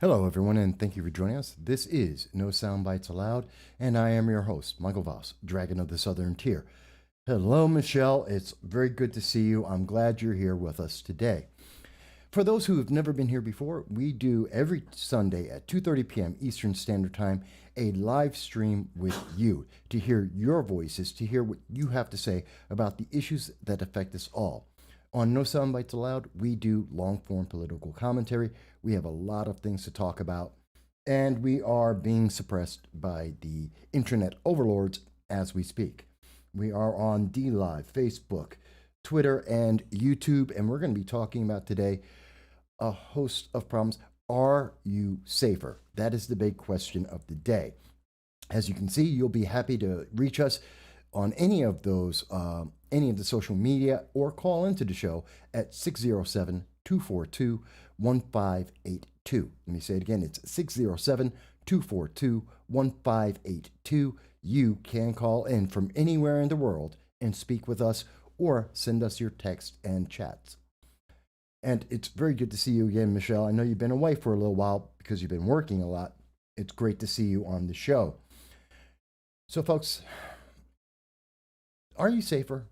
Hello, everyone, and thank you for joining us. This is No Soundbites Allowed, and I am your host, Michael Voss, Dragon of the Southern Tier. Hello, Michelle. It's very good to see you. I'm glad you're here with us today. For those who have never been here before, we do every Sunday at 2:30 p.m. Eastern Standard Time a live stream with you to hear your voices, to hear what you have to say about the issues that affect us all. On No Soundbites Allowed, we do long-form political commentary. We have a lot of things to talk about, and we are being suppressed by the internet overlords as we speak. We are on DLive, Facebook, Twitter, and YouTube, and we're going to be talking about today a host of problems. Are you safer? That is the big question of the day. As you can see, you'll be happy to reach us on any of those, any of the social media, or call into the show at 607-242-1582. Let me say it again. It's 607-242-1582. You can call in from anywhere in the world and speak with us or send us your text and chats. And it's very good to see you again, Michelle. I know you've been away for a little while because you've been working a lot. It's great to see you on the show. So, folks, are you safer?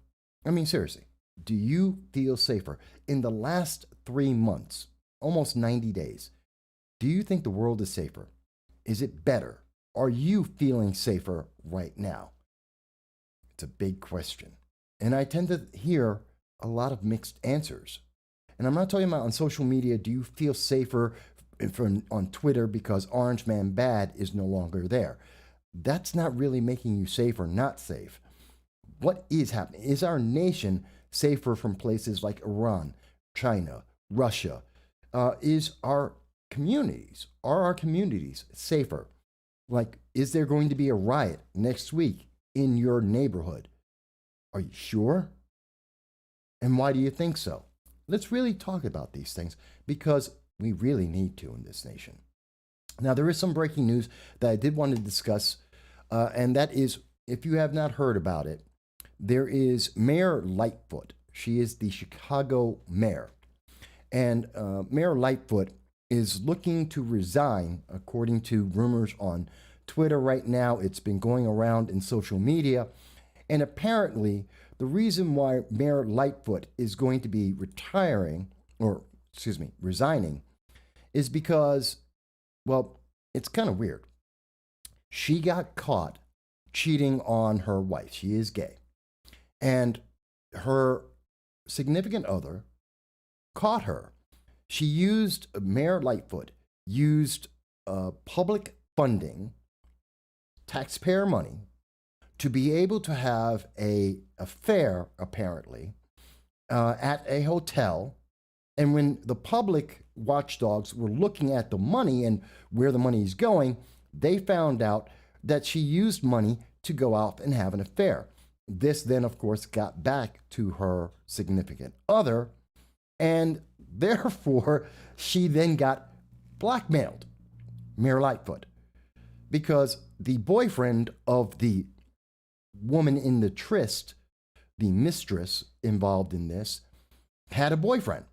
I mean, seriously, do you feel safer? In the last 3 months, almost 90 days, do you think the world is safer? Is it better? Are you feeling safer right now? It's a big question. And I tend to hear a lot of mixed answers. And I'm not talking about on social media, do you feel safer on Twitter because Orange Man Bad is no longer there? That's not really making you safe or not safe. What is happening? Is our nation safer from places like Iran, China, Russia? Are our communities safer? Like, is there going to be a riot next week in your neighborhood? Are you sure? And why do you think so? Let's really talk about these things because we really need to in this nation. Now, there is some breaking news that I did want to discuss, and that is, if you have not heard about it, there is Mayor Lightfoot. She is the Chicago mayor. And Mayor Lightfoot is looking to resign, according to rumors on Twitter right now. It's been going around in social media. And apparently, the reason why Mayor Lightfoot is going to be resigning, is because, well, it's kind of weird. She got caught cheating on her wife. She is gay. And her significant other caught her. Mayor Lightfoot used public funding, taxpayer money, to be able to have an affair, apparently, at a hotel. And when the public watchdogs were looking at the money and where the money is going, they found out that she used money to go out and have an affair. This then, of course, got back to her significant other, and therefore she then got blackmailed, Mayor Lightfoot, because the boyfriend of the woman in the tryst, the mistress involved in this, had a boyfriend.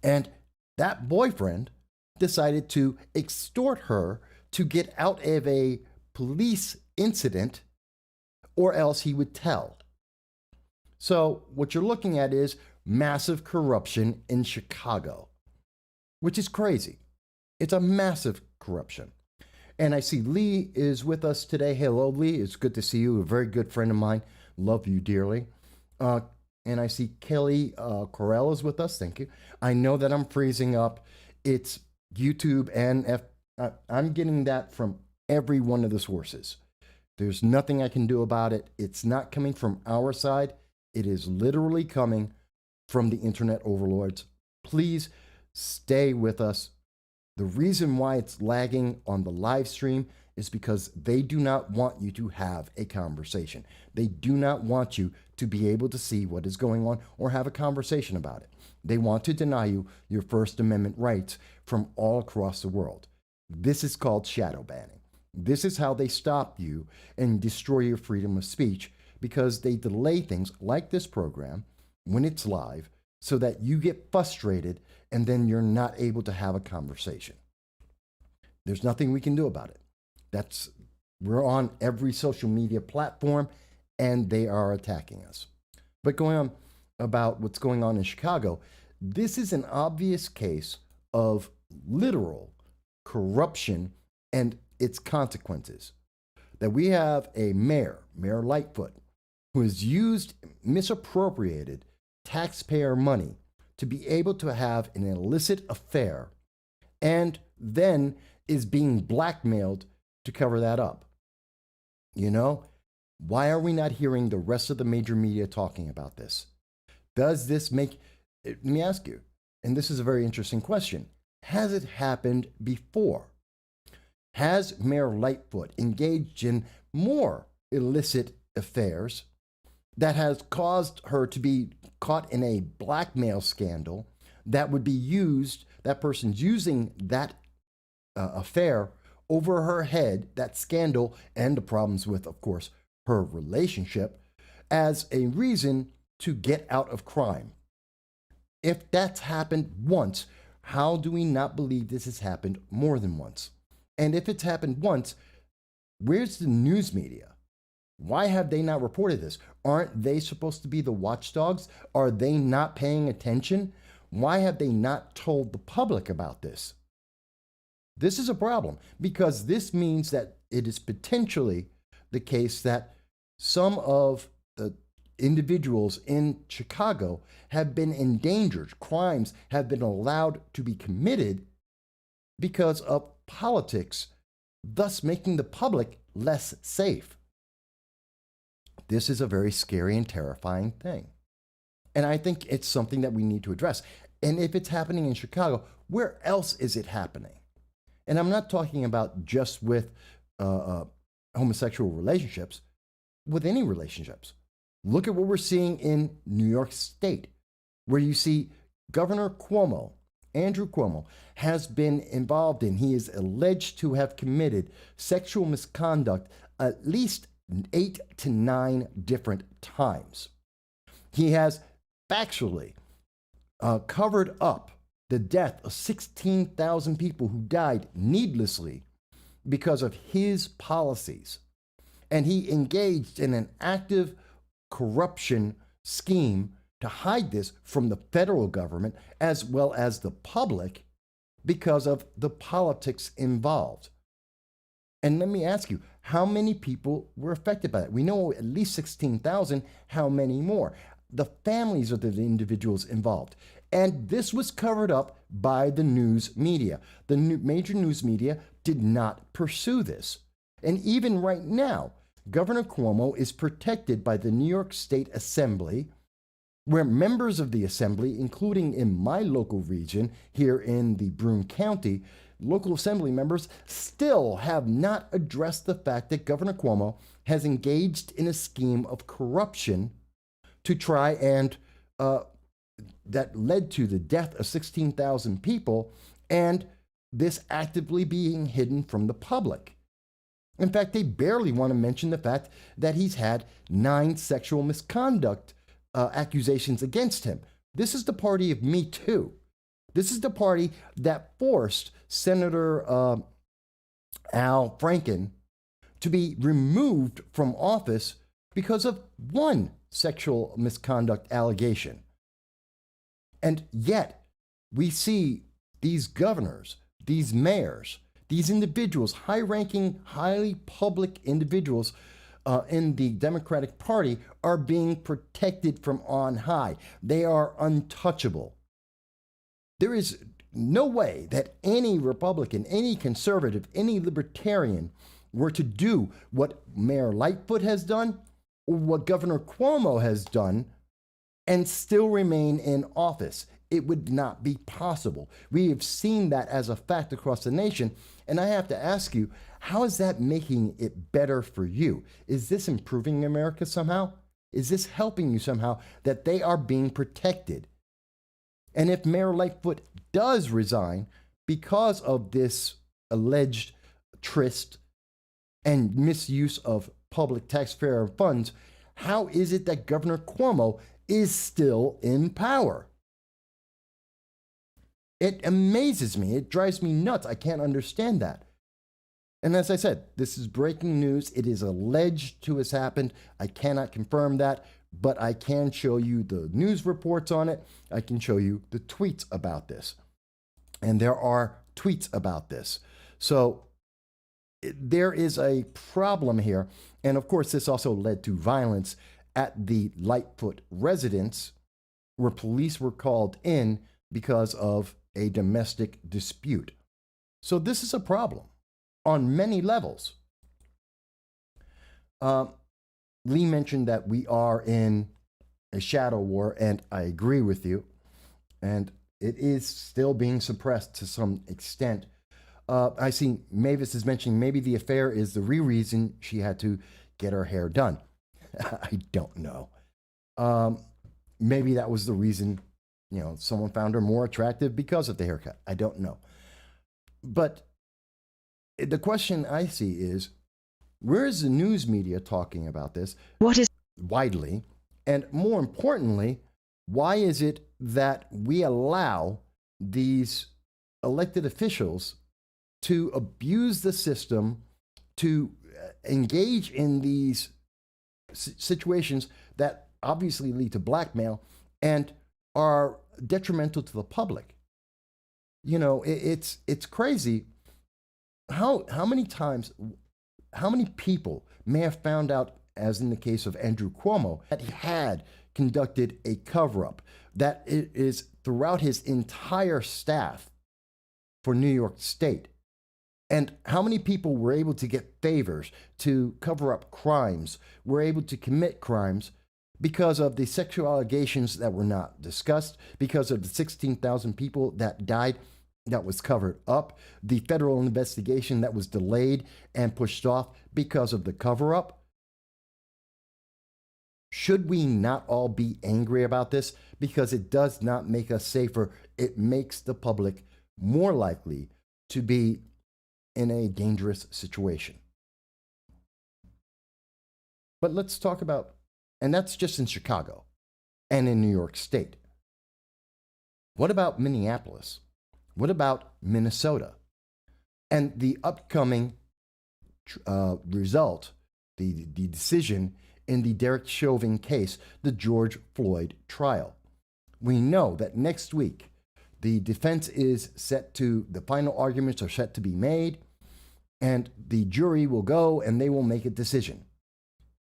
And that boyfriend decided to extort her to get out of a police incident, or else he would tell. So what you're looking at is massive corruption in Chicago, which is crazy. It's a massive corruption. And I see Lee is with us today. Hello, Lee. It's good to see you. A very good friend of mine. Love you dearly. And I see Kelly Correll is with us. Thank you. I know that I'm freezing up. It's YouTube and I'm getting that from every one of the sources. There's nothing I can do about it. It's not coming from our side. It is literally coming from the internet overlords. Please stay with us. The reason why it's lagging on the live stream is because they do not want you to have a conversation. They do not want you to be able to see what is going on or have a conversation about it. They want to deny you your First Amendment rights from all across the world. This is called shadow banning. This is how they stop you and destroy your freedom of speech, because they delay things like this program when it's live so that you get frustrated and then you're not able to have a conversation. There's nothing we can do about it. We're on every social media platform and they are attacking us. But going on about what's going on in Chicago, this is an obvious case of literal corruption and its consequences. That we have a mayor, Mayor Lightfoot, who has misappropriated taxpayer money to be able to have an illicit affair and then is being blackmailed to cover that up. You know, why are we not hearing the rest of the major media talking about this? Does this make, let me ask you, and this is a very interesting question, has it happened before? Has Mayor Lightfoot engaged in more illicit affairs that has caused her to be caught in a blackmail scandal that would be used, that person's using that affair over her head, that scandal, and the problems with, of course, her relationship, as a reason to get out of crime? If that's happened once, how do we not believe this has happened more than once? And if it's happened once, where's the news media? Why have they not reported this? Aren't they supposed to be the watchdogs? Are they not paying attention? Why have they not told the public about this? This is a problem because this means that it is potentially the case that some of the individuals in Chicago have been endangered. Crimes have been allowed to be committed because of politics, thus making the public less safe. This is a very scary and terrifying thing. And I think it's something that we need to address. And if it's happening in Chicago, where else is it happening? And I'm not talking about just with homosexual relationships, with any relationships. Look at what we're seeing in New York State, where you see Governor Cuomo, Andrew Cuomo, has been involved in, he is alleged to have committed sexual misconduct at least 8 to 9 different times. He has factually covered up the death of 16,000 people who died needlessly because of his policies. And he engaged in an active corruption scheme to hide this from the federal government as well as the public because of the politics involved. And let me ask you, how many people were affected by that? We know at least 16,000. How many more? The families of the individuals involved. And this was covered up by the news media. The major news media did not pursue this. And even right now, Governor Cuomo is protected by the New York State Assembly, where members of the assembly, including in my local region here in the Broome County, local assembly members still have not addressed the fact that Governor Cuomo has engaged in a scheme of corruption to try and that led to the death of 16,000 people, and this actively being hidden from the public. In fact, they barely want to mention the fact that he's had 9 sexual misconduct accusations against him. This is the party of Me Too. This is the party that forced Senator Al Franken to be removed from office because of one sexual misconduct allegation. And yet, we see these governors, these mayors, these individuals, high-ranking, highly public individuals in the Democratic Party are being protected from on high. They are untouchable. There is no way that any Republican, any conservative, any libertarian were to do what Mayor Lightfoot has done or what Governor Cuomo has done and still remain in office. It would not be possible. We have seen that as a fact across the nation. And I have to ask you, how is that making it better for you? Is this improving America somehow? Is this helping you somehow that they are being protected? And if Mayor Lightfoot does resign because of this alleged tryst and misuse of public taxpayer funds, how is it that Governor Cuomo is still in power? It amazes me. It drives me nuts. I can't understand that. And as I said, this is breaking news. It is alleged to have happened. I cannot confirm that, but I can show you the news reports on it. I can show you the tweets about this. And there are tweets about this. So there is a problem here. And of course, this also led to violence at the Lightfoot residence, where police were called in because of a domestic dispute. So this is a problem on many levels. Lee mentioned that we are in a shadow war, and I agree with you. And it is still being suppressed to some extent. I see Mavis is mentioning maybe the affair is the reason she had to get her hair done. I don't know. Maybe that was the reason, someone found her more attractive because of the haircut. I don't know. But the question I see is, where is the news media talking about this? What is widely? And more importantly, why is it that we allow these elected officials to abuse the system, to engage in these situations that obviously lead to blackmail and are detrimental to the public? It's crazy how many times, how many people may have found out, as in the case of Andrew Cuomo, that he had conducted a cover-up, that it is throughout his entire staff for New York State. And how many people were able to get favors to cover up crimes, were able to commit crimes because of the sexual allegations that were not discussed, because of the 16,000 people that died that was covered up, the federal investigation that was delayed and pushed off because of the cover-up. Should we not all be angry about this? Because it does not make us safer. It makes the public more likely to be in a dangerous situation. But let's talk about, and that's just in Chicago and in New York State. What about Minneapolis? What about Minnesota? And the upcoming result, the decision in the Derek Chauvin case, the George Floyd trial. We know that next week, the defense is set to, the final arguments are set to be made, and the jury will go and they will make a decision.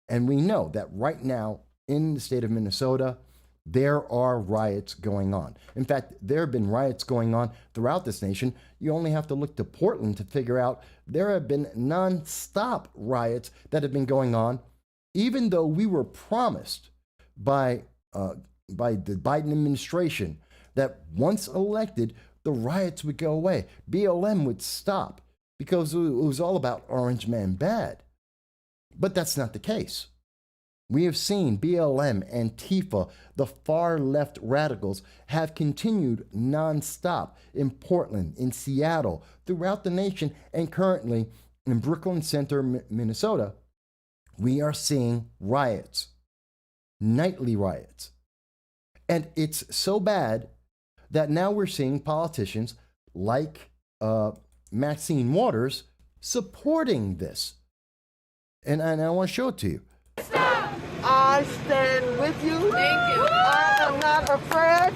And we know that right now in the state of Minnesota, there are riots going on. In fact, there have been riots going on throughout this nation. You only have to look to Portland to figure out there have been nonstop riots that have been going on, even though we were promised by the Biden administration that once elected, the riots would go away. BLM would stop because it was all about Orange Man bad. But that's not the case. We have seen BLM, Antifa, the far left radicals have continued nonstop in Portland, in Seattle, throughout the nation, and currently in Brooklyn Center, Minnesota, we are seeing riots, nightly riots. And it's so bad that now we're seeing politicians like Maxine Waters supporting this. And I want to show it to you. I stand with you. Thank you. I am not afraid.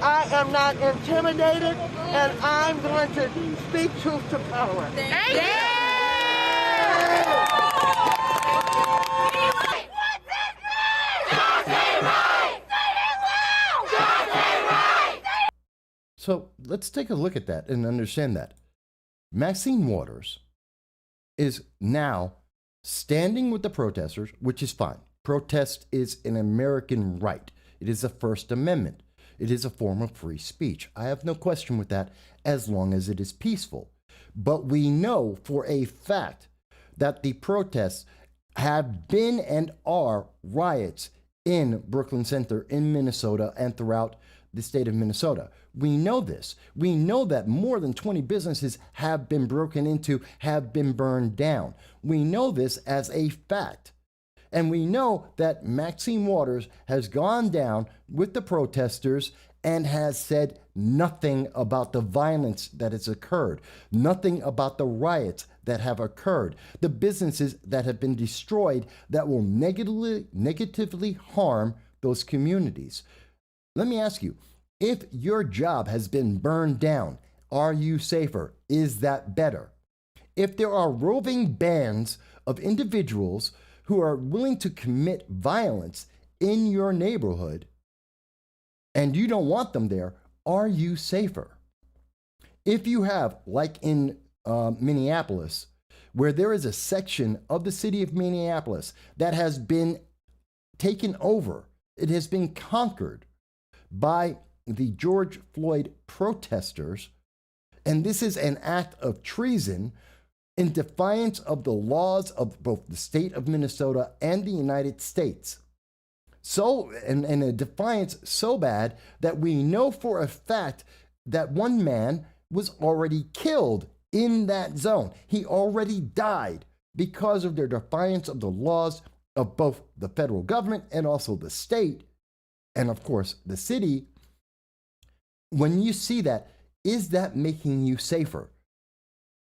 I am not intimidated. And I'm going to speak truth to power. Thank you. So let's take a look at that and understand that. Maxine Waters is now standing with the protesters, which is fine. Protest is an American right. It is the First Amendment. It is a form of free speech. I have no question with that as long as it is peaceful. But we know for a fact that the protests have been and are riots in Brooklyn Center, in Minnesota, and throughout the state of Minnesota. We know this. We know that more than 20 businesses have been broken into, have been burned down. We know this as a fact. And we know that Maxine Waters has gone down with the protesters and has said nothing about the violence that has occurred, nothing about the riots that have occurred, the businesses that have been destroyed that will negatively harm those communities. Let me ask you, if your job has been burned down, are you safer? Is that better? If there are roving bands of individuals who are willing to commit violence in your neighborhood and you don't want them there, are you safer? If you have, like in Minneapolis, where there is a section of the city of Minneapolis that has been taken over, it has been conquered by the George Floyd protesters, and this is an act of treason in defiance of the laws of both the state of Minnesota and the United States. So, and a defiance so bad that we know for a fact that one man was already killed in that zone. He already died because of their defiance of the laws of both the federal government and also the state, and of course the city. When you see that, is that making you safer?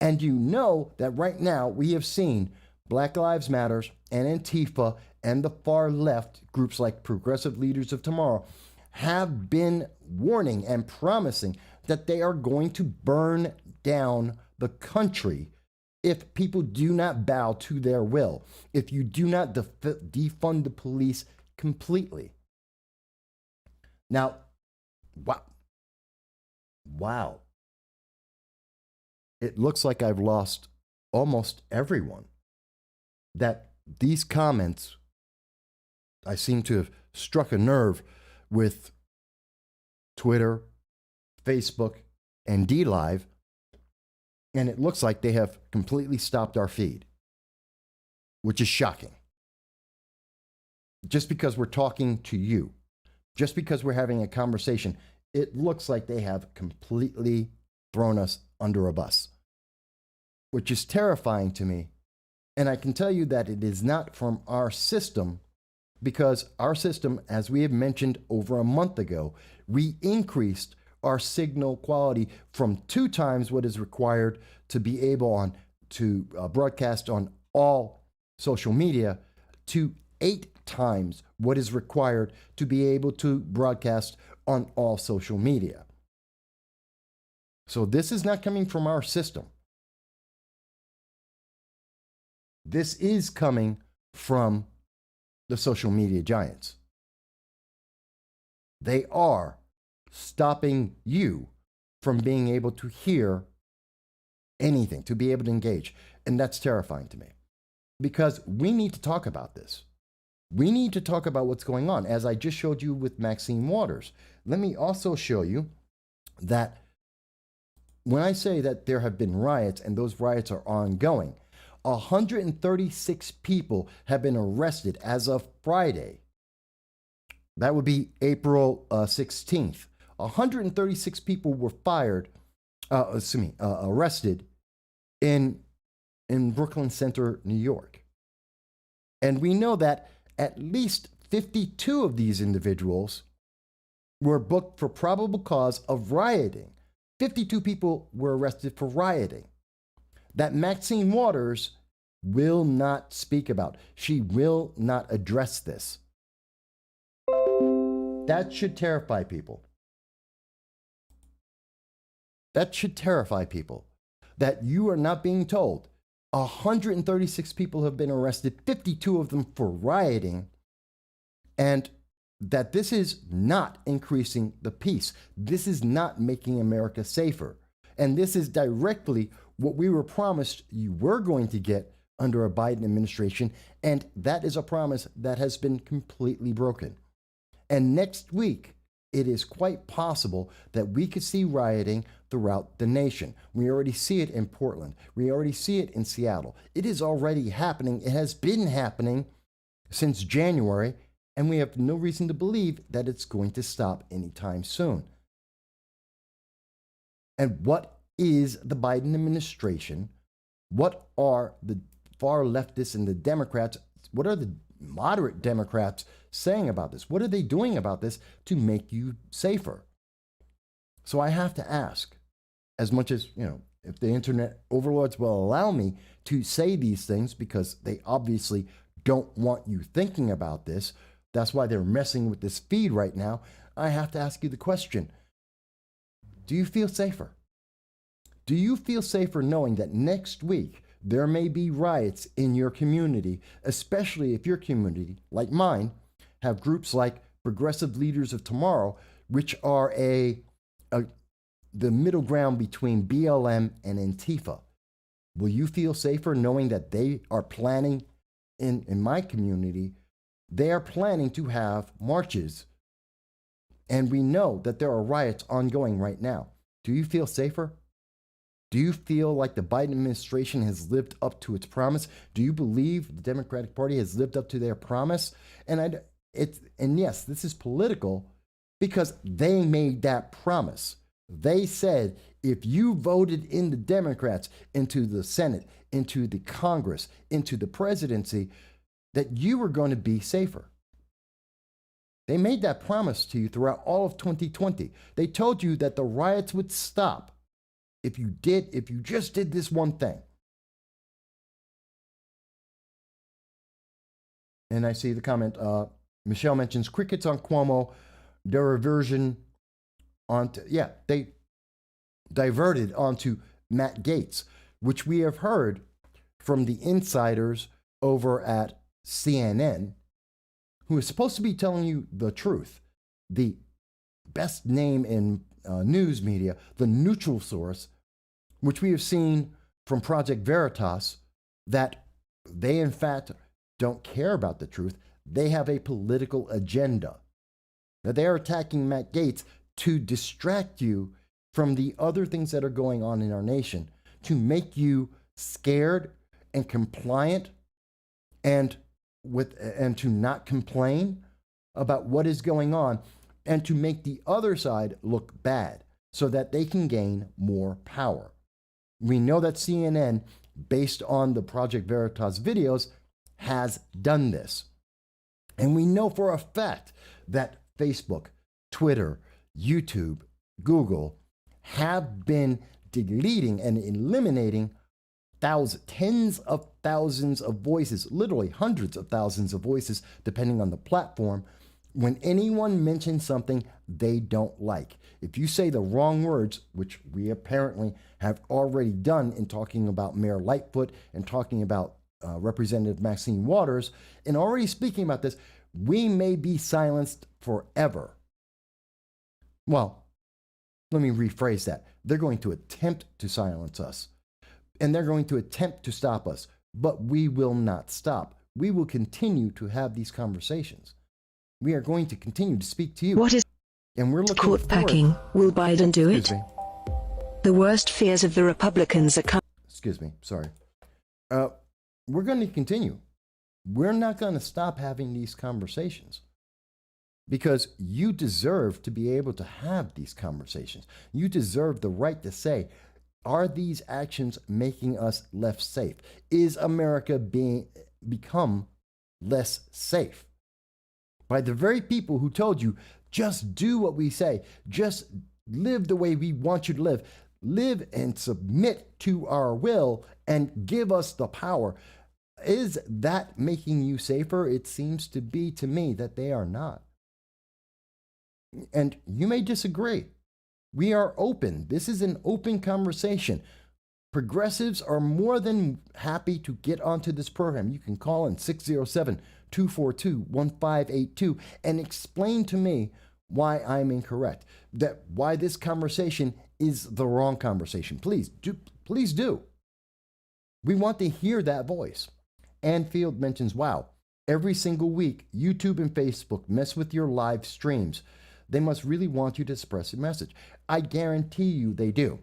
And you know that right now we have seen Black Lives Matter and Antifa and the far left groups like Progressive Leaders of Tomorrow have been warning and promising that they are going to burn down the country if people do not bow to their will, if you do not defund the police completely. Now, wow. It looks like I've lost almost everyone. That these comments, I seem to have struck a nerve with Twitter, Facebook, and DLive, and it looks like they have completely stopped our feed, which is shocking. Just because we're talking to you, just because we're having a conversation, it looks like they have completely thrown us under a bus, which is terrifying to me. And I can tell you that it is not from our system, because our system, as we have mentioned over a month ago, we increased our signal quality from 2 times what is required to be able to broadcast on all social media to 8 times what is required to be able to broadcast on all social media. So this is not coming from our system. This is coming from the social media giants. They are stopping you from being able to hear anything, to be able to engage. And that's terrifying to me, because we need to talk about this. We need to talk about what's going on, as I just showed you with Maxine Waters. Let me also show you that when I say that there have been riots and those riots are ongoing, 136 people have been arrested as of Friday. That would be April 16th. 136 people were arrested in Brooklyn Center, New York. And we know that at least 52 of these individuals were booked for probable cause of rioting. 52 people were arrested for rioting that Maxine Waters will not speak about. She will not address this. That should terrify people. That should terrify people, that you are not being told 136 people have been arrested, 52 of them for rioting, and that this is not increasing the peace. This is not making America safer. And this is directly what we were promised you were going to get under a Biden administration, and that is a promise that has been completely broken. And next week, it is quite possible that we could see rioting throughout the nation. We already see it in Portland. We already see it in Seattle. It is already happening. It has been happening since January, and we have no reason to believe that it's going to stop anytime soon. And what is the Biden administration? What are the far leftists and the Democrats? What are the moderate Democrats saying about this? What are they doing about this to make you safer? So I have to ask, as much as, if the internet overlords will allow me to say these things, because they obviously don't want you thinking about this. That's why they're messing with this feed right now. I have to ask you the question: do you feel safer? Do you feel safer knowing that next week there may be riots in your community, especially if your community, like mine, have groups like Progressive Leaders of Tomorrow, which are the middle ground between BLM and Antifa? Will you feel safer knowing that they are planning, in my community, they are planning to have marches, and we know that there are riots ongoing right now? Do you feel safer? Do you feel like the Biden administration has lived up to its promise? Do you believe the Democratic Party has lived up to their promise? And yes, this is political because they made that promise. They said, if you voted in the Democrats into the Senate, into the Congress, into the presidency, that you were going to be safer. They made that promise to you throughout all of 2020. They told you that the riots would stop if you just did this one thing. And I see the comment, Michelle mentions crickets on Cuomo, their aversion onto, they diverted onto Matt Gaetz, which we have heard from the insiders over at CNN, who is supposed to be telling you the truth, the best name in news media, the neutral source, which we have seen from Project Veritas, that they in fact don't care about the truth. They have a political agenda. Now they are attacking Matt Gaetz to distract you from the other things that are going on in our nation, to make you scared and compliant, and to not complain about what is going on, and to make the other side look bad so that they can gain more power. We know that CNN, based on the Project Veritas videos, has done this. And we know for a fact that Facebook, Twitter, YouTube, Google have been deleting and eliminating tens of thousands of voices, literally hundreds of thousands of voices, depending on the platform, when anyone mentions something they don't like. If you say the wrong words, which we apparently have already done in talking about Mayor Lightfoot and talking about Representative Maxine Waters, and already speaking about this, we may be silenced forever. Well, let me rephrase that. They're going to attempt to silence us, and they're going to attempt to stop us, but we will not stop. We will continue to have these conversations. We are going to continue to speak to you. What is and we're looking court packing? Will Biden do it? The worst fears of the Republicans are coming. Excuse me, sorry. We're going to continue. We're not going to stop having these conversations, because you deserve to be able to have these conversations. You deserve the right to say, are these actions making us less safe? Is America become less safe? By the very people who told you, just do what we say, just live the way we want you to live, live and submit to our will and give us the power. Is that making you safer? It seems to be to me that they are not. And you may disagree. We are open. This is an open conversation. Progressives are more than happy to get onto this program. You can call in 607-242-1582 and explain to me why I'm incorrect, why this conversation is the wrong conversation. Please do. We want to hear that voice. Anfield mentions, wow, every single week, YouTube and Facebook mess with your live streams. They must really want you to express a message. I guarantee you they do.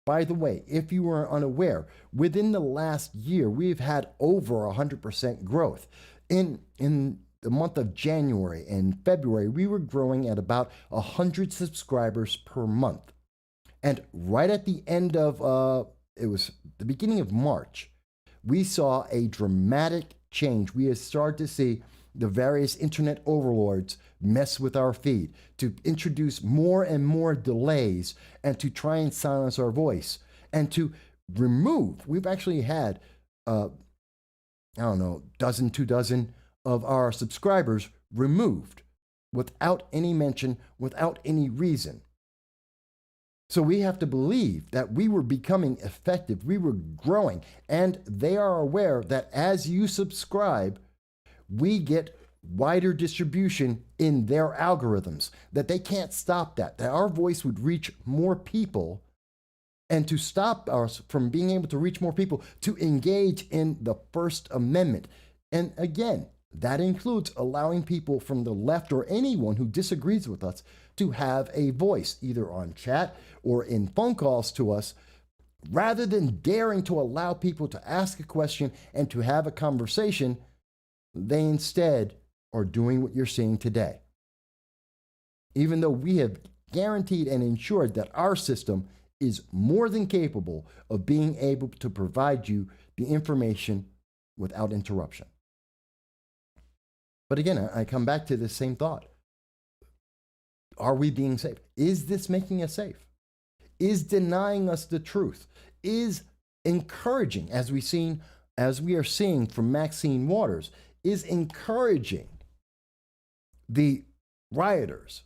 By the way, if you are unaware, within the last year, we've had over 100% growth. In the month of January and February, we were growing at about 100 subscribers per month. And right at the end of, it was the beginning of March, we saw a dramatic change. We had started to see the various internet overlords mess with our feed, to introduce more and more delays, and to try and silence our voice, and to remove. We've actually had, I don't know, dozen, 2 dozen of our subscribers removed without any mention, without any reason. So we have to believe that we were becoming effective, we were growing, and they are aware that as you subscribe, we get wider distribution in their algorithms, that they can't stop that our voice would reach more people, and to stop us from being able to reach more people, to engage in the First Amendment. And again, that includes allowing people from the left or anyone who disagrees with us to have a voice, either on chat or in phone calls to us, rather than daring to allow people to ask a question and to have a conversation. They instead are doing what you're seeing today. Even though we have guaranteed and ensured that our system is more than capable of being able to provide you the information without interruption. But again, I come back to the same thought. Are we being safe? Is this making us safe? Is denying us the truth? Is encouraging, as we are seeing from Maxine Waters, is encouraging the rioters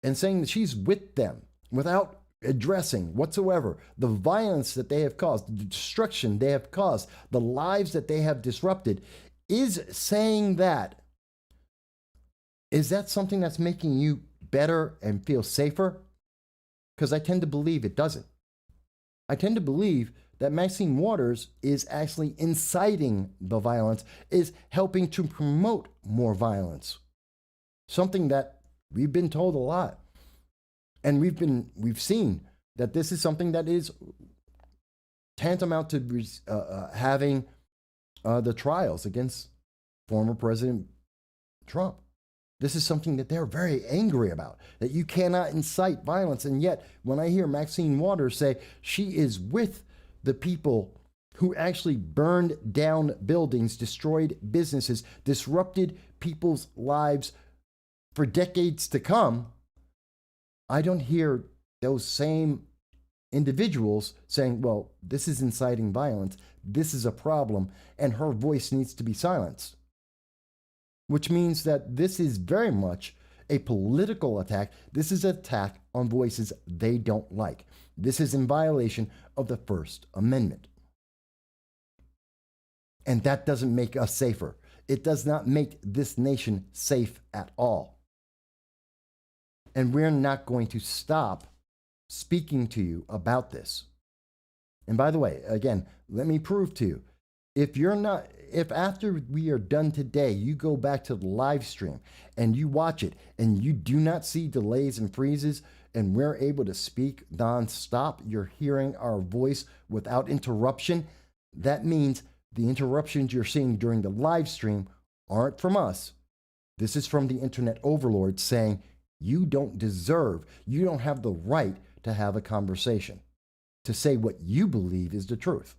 and saying that she's with them without addressing whatsoever the violence that they have caused, the destruction they have caused, the lives that they have disrupted, is saying that. Is that something that's making you better and feel safer? Because I tend to believe it doesn't. I tend to believe that Maxine Waters is actually inciting the violence, is helping to promote more violence. Something that we've been told a lot. And we've seen that this is something that is tantamount to having the trials against former President Trump. This is something that they're very angry about, that you cannot incite violence. And yet, when I hear Maxine Waters say she is with the people who actually burned down buildings, destroyed businesses, disrupted people's lives for decades to come, I don't hear those same individuals saying, well, this is inciting violence, this is a problem, and her voice needs to be silenced. Which means that this is very much a political attack. This is an attack on voices they don't like. This is in violation of the First Amendment. And that doesn't make us safer. It does not make this nation safe at all. And we're not going to stop speaking to you about this. And by the way, again, let me prove to you, if after we are done today, you go back to the live stream and you watch it and you do not see delays and freezes and we're able to speak nonstop, you're hearing our voice without interruption, that means the interruptions you're seeing during the live stream aren't from us. This is from the internet overlords saying, you don't deserve, you don't have the right to have a conversation, to say what you believe is the truth.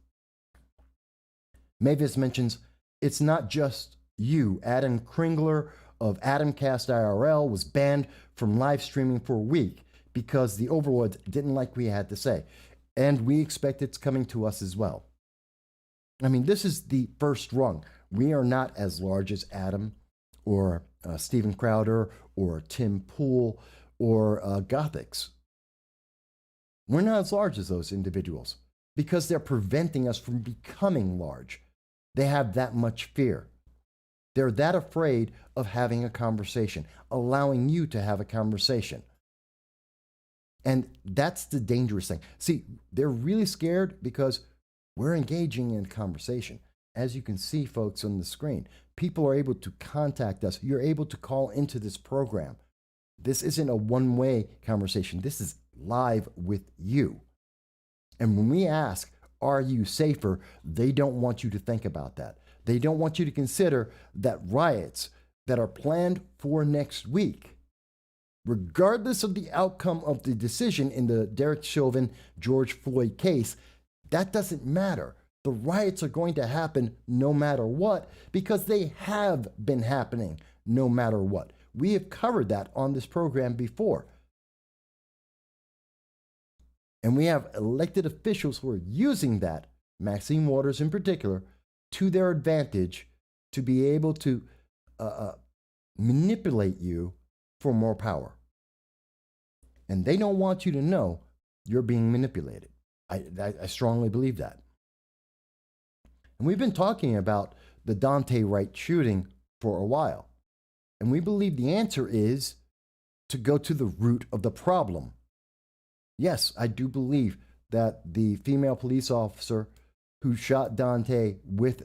Mavis mentions, it's not just you. Adam Kringler of Adamcast IRL was banned from live streaming for a week because the overlords didn't like what he had to say. And we expect it's coming to us as well. I mean, this is the first rung. We are not as large as Adam or Stephen Crowder or Tim Pool or Gothics. We're not as large as those individuals because they're preventing us from becoming large. They have that much fear. They're that afraid of having a conversation, allowing you to have a conversation. And that's the dangerous thing. See, they're really scared because we're engaging in conversation. As you can see, folks, on the screen, people are able to contact us. You're able to call into this program. This isn't a one-way conversation. This is live with you. And when we ask, are you safer? They don't want you to think about that. They don't want you to consider that riots that are planned for next week, regardless of the outcome of the decision in the Derek Chauvin, George Floyd case, that doesn't matter. The riots are going to happen no matter what because they have been happening no matter what. We have covered that on this program before. And we have elected officials who are using that, Maxine Waters in particular, to their advantage to be able to manipulate you for more power. And they don't want you to know you're being manipulated. I strongly believe that. And we've been talking about the Dante Wright shooting for a while. And we believe the answer is to go to the root of the problem. Yes, I do believe that the female police officer who shot Dante with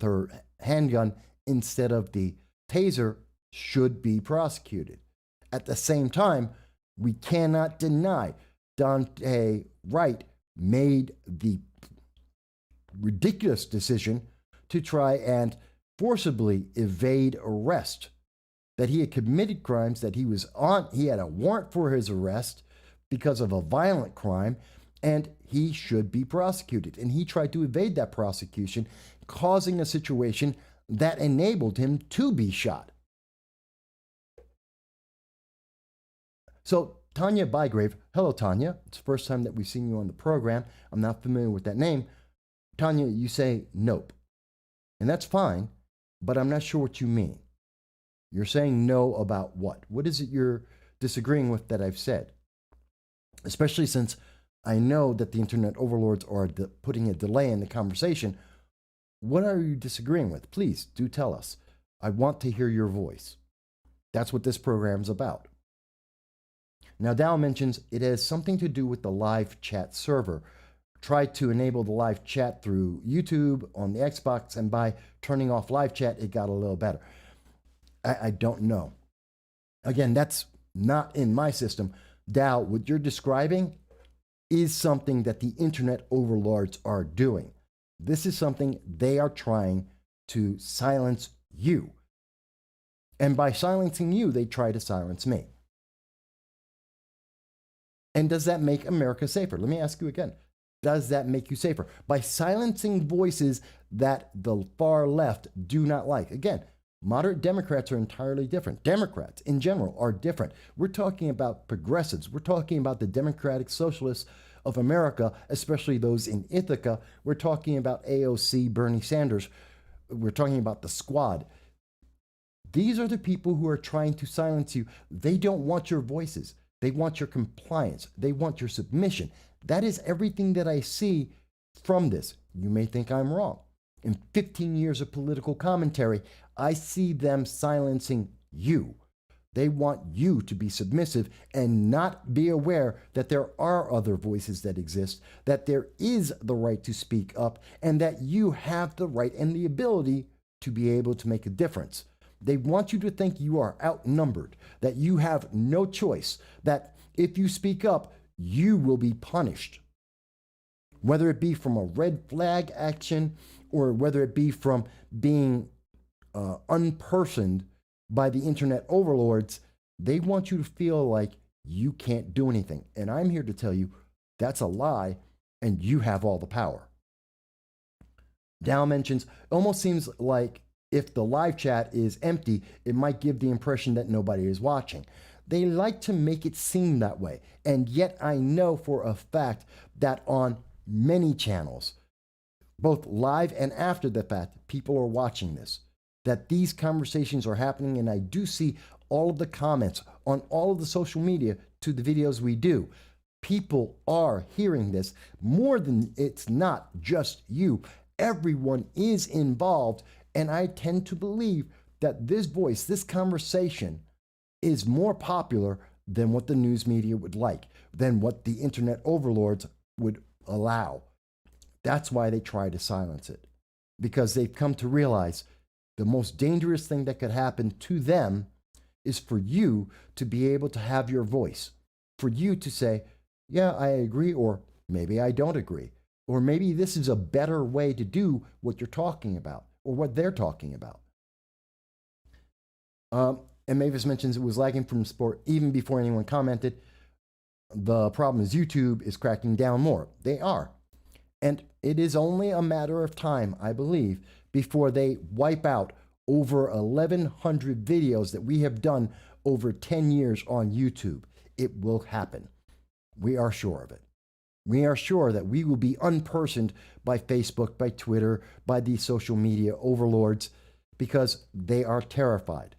her handgun instead of the taser should be prosecuted. At the same time, we cannot deny Dante Wright made the ridiculous decision to try and forcibly evade arrest, that he had committed crimes, that he had a warrant for his arrest because of a violent crime, and he should be prosecuted. And he tried to evade that prosecution, causing a situation that enabled him to be shot. So Tanya Bygrave, hello Tanya, it's the first time that we've seen you on the program. I'm not familiar with that name. Tanya, you say nope. And that's fine, but I'm not sure what you mean. You're saying no about what? What is it you're disagreeing with that I've said? Especially since I know that the internet overlords are putting a delay in the conversation. What are you disagreeing with? Please do tell us. I want to hear your voice. That's what this program's about. Now, Dow mentions it has something to do with the live chat server. Tried to enable the live chat through YouTube on the Xbox, and by turning off live chat, it got a little better. I don't know. Again, that's not in my system. Dow, what you're describing is something that the internet overlords are doing. This is something they are trying to silence you. And by silencing you, they try to silence me. And does that make America safer? Let me ask you again. Does that make you safer? By silencing voices that the far left do not like. Again, moderate Democrats are entirely different. Democrats in general are different. We're talking about progressives. We're talking about the Democratic Socialists of America, especially those in Ithaca. We're talking about AOC, Bernie Sanders. We're talking about the squad. These are the people who are trying to silence you. They don't want your voices. They want your compliance. They want your submission. That is everything that I see from this. You may think I'm wrong. In 15 years of political commentary, I see them silencing you. They want you to be submissive and not be aware that there are other voices that exist, that there is the right to speak up, and that you have the right and the ability to be able to make a difference. They want you to think you are outnumbered, that you have no choice, that if you speak up, you will be punished. Whether it be from a red flag action or whether it be from being unpersoned by the internet overlords, they want you to feel like you can't do anything. And I'm here to tell you that's a lie, and you have all the power. Dow mentions, almost seems like if the live chat is empty, it might give the impression that nobody is watching. They like to make it seem that way. And yet I know for a fact that on many channels, both live and after the fact, people are watching this, that these conversations are happening. And I do see all of the comments on all of the social media to the videos we do. People are hearing this more than it's not just you. Everyone is involved. And I tend to believe that this voice, this conversation is more popular than what the news media would like, than what the internet overlords would allow. That's why they try to silence it, because they've come to realize the most dangerous thing that could happen to them is for you to be able to have your voice, for you to say, yeah, I agree, or maybe I don't agree, or maybe this is a better way to do what you're talking about, or what they're talking about. And Mavis mentions it was lagging from sport even before anyone commented. The problem is YouTube is cracking down more. They are. And it is only a matter of time, I believe, before they wipe out over 1,100 videos that we have done over 10 years on YouTube. It will happen. We are sure of it. We are sure that we will be unpersoned by Facebook, by Twitter, by these social media overlords because they are terrified,